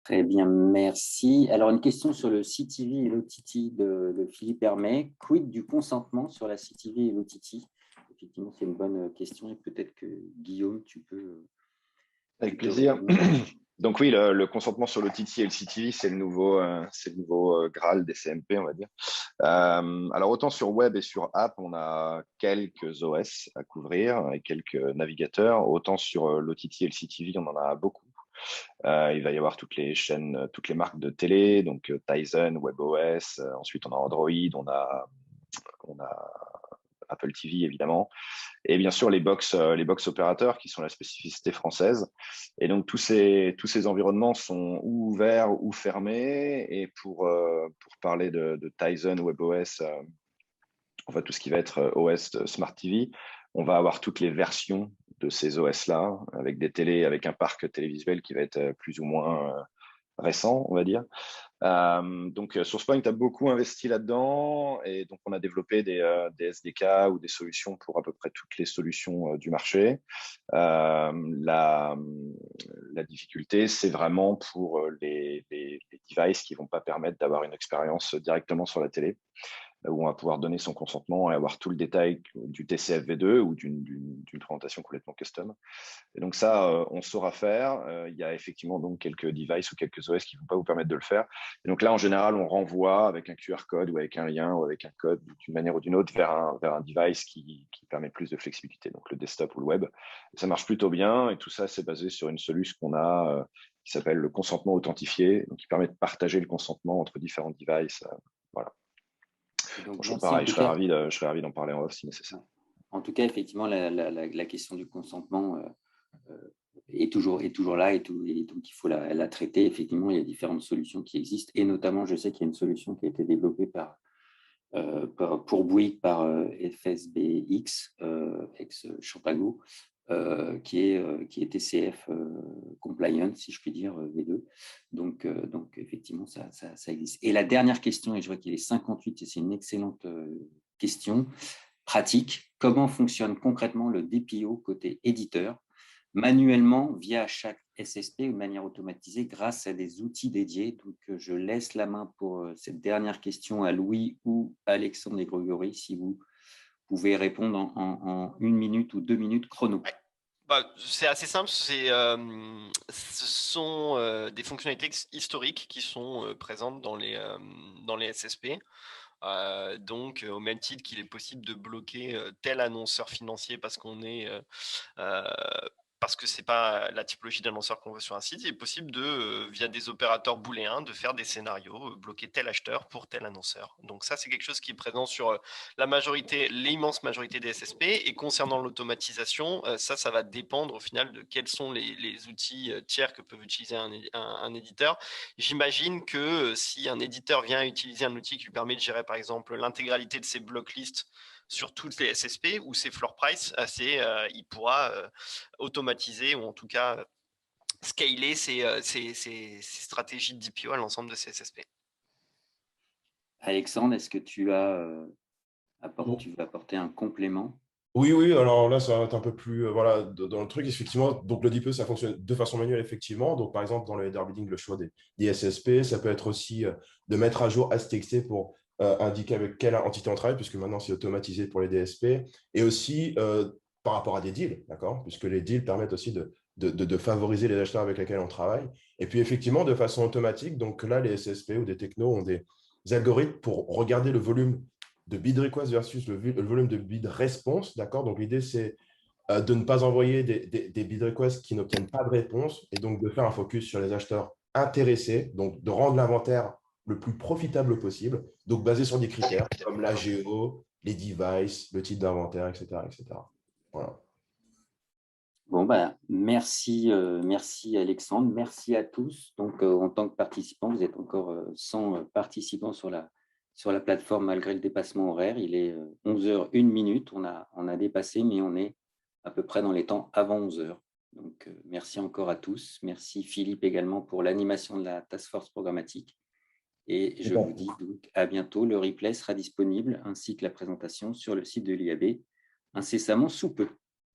Très bien, merci. Alors, une question sur le CTV et l'OTT de Philippe Hermet. Quid du consentement sur la CTV et l'OTT? Effectivement, c'est une bonne question et peut-être que Guillaume, tu peux… Avec plaisir. Donc oui, le consentement sur l'OTT et le CTV, c'est le nouveau Graal des CMP, on va dire. Alors autant sur web et sur app, on a quelques OS à couvrir et quelques navigateurs. Autant sur l'OTT et le CTV, on en a beaucoup. Il va y avoir toutes les chaînes, toutes les marques de télé, donc Tizen, WebOS. Ensuite, on a Android, on a Apple TV évidemment. Et bien sûr, les box opérateurs qui sont la spécificité française. Et donc, tous ces environnements sont ou ouverts ou fermés. Et pour parler de Tizen, WebOS, enfin, tout ce qui va être OS Smart TV, on va avoir toutes les versions de ces OS-là, avec des télés, avec un parc télévisuel qui va être plus ou moins récent, on va dire. Donc, SourcePoint a beaucoup investi là-dedans et donc on a développé des SDK ou des solutions pour à peu près toutes les solutions du marché. La difficulté, c'est vraiment pour les devices qui ne vont pas permettre d'avoir une expérience directement sur la télé, où on va pouvoir donner son consentement et avoir tout le détail du TCF-V2 ou d'une présentation complètement custom. Et donc ça, on saura faire. Il y a effectivement donc quelques devices ou quelques OS qui ne vont pas vous permettre de le faire. Et donc là, en général, on renvoie avec un QR code ou avec un lien ou avec un code d'une manière ou d'une autre vers un device qui permet plus de flexibilité, donc le desktop ou le web. Et ça marche plutôt bien et tout ça, c'est basé sur une solution qu'on a qui s'appelle le consentement authentifié, donc qui permet de partager le consentement entre différents devices. Voilà. Donc, pareil, je serais ravi d'en parler en off si nécessaire. En tout cas, effectivement, la question du consentement est toujours là et donc il faut la traiter. Effectivement, il y a différentes solutions qui existent et notamment, je sais qu'il y a une solution qui a été développée pour Bouygues par FSBX, ex-Champago, qui est TCF compliant, si je puis dire, V2. Donc effectivement, ça existe. Et la dernière question, et je vois qu'il est 58, et c'est une excellente question, pratique. Comment fonctionne concrètement le DPO côté éditeur, manuellement via chaque SSP ou de manière automatisée grâce à des outils dédiés? Donc, je laisse la main pour cette dernière question à Louis ou Alexandre et Grégory, si vous pouvez répondre en 1 minute ou 2 minutes chrono. C'est assez simple, ce sont des fonctionnalités historiques qui sont présentes dans les SSP. Donc, au même titre qu'il est possible de bloquer tel annonceur financier parce que ce n'est pas la typologie d'annonceur qu'on veut sur un site, il est possible via des opérateurs booléens, de faire des scénarios, bloquer tel acheteur pour tel annonceur. Donc ça, c'est quelque chose qui est présent sur l'immense majorité des SSP. Et concernant l'automatisation, ça va dépendre au final de quels sont les outils tiers que peut utiliser un éditeur. J'imagine que si un éditeur vient utiliser un outil qui lui permet de gérer par exemple l'intégralité de ses block lists sur toutes les SSP ou ses floor price, il pourra automatiser ou en tout cas scaler ses stratégies de DPO à l'ensemble de ces SSP. Alexandre, est-ce que tu veux apporter un complément? Oui, alors là, ça va être un peu plus dans le truc, effectivement. Donc, le DPO, ça fonctionne de façon manuelle, effectivement. Donc, par exemple, dans le header bidding, le choix des SSP, ça peut être aussi de mettre à jour ASTXT pour indiquer avec quelle entité on travaille, puisque maintenant, c'est automatisé pour les DSP. Et aussi par rapport à des deals, d'accord, puisque les deals permettent aussi de favoriser les acheteurs avec lesquels on travaille. Et puis, effectivement, de façon automatique, donc là, les SSP ou des technos ont des algorithmes pour regarder le volume de bid request versus le volume de bid response, d'accord? Donc, l'idée, c'est de ne pas envoyer des bid requests qui n'obtiennent pas de réponse et donc de faire un focus sur les acheteurs intéressés, donc de rendre l'inventaire le plus profitable possible, donc basé sur des critères comme la géo, les devices, le type d'inventaire, etc., etc. Voilà. Bon, merci Alexandre, merci à tous. Donc, en tant que participants, vous êtes encore 100 participants sur la plateforme malgré le dépassement horaire. Il est 11h01. On a dépassé, mais on est à peu près dans les temps avant 11h. Donc, merci encore à tous. Merci Philippe également pour l'animation de la Task Force programmatique. Et je vous dis donc à bientôt. Le replay sera disponible ainsi que la présentation sur le site de l'IAB incessamment sous peu.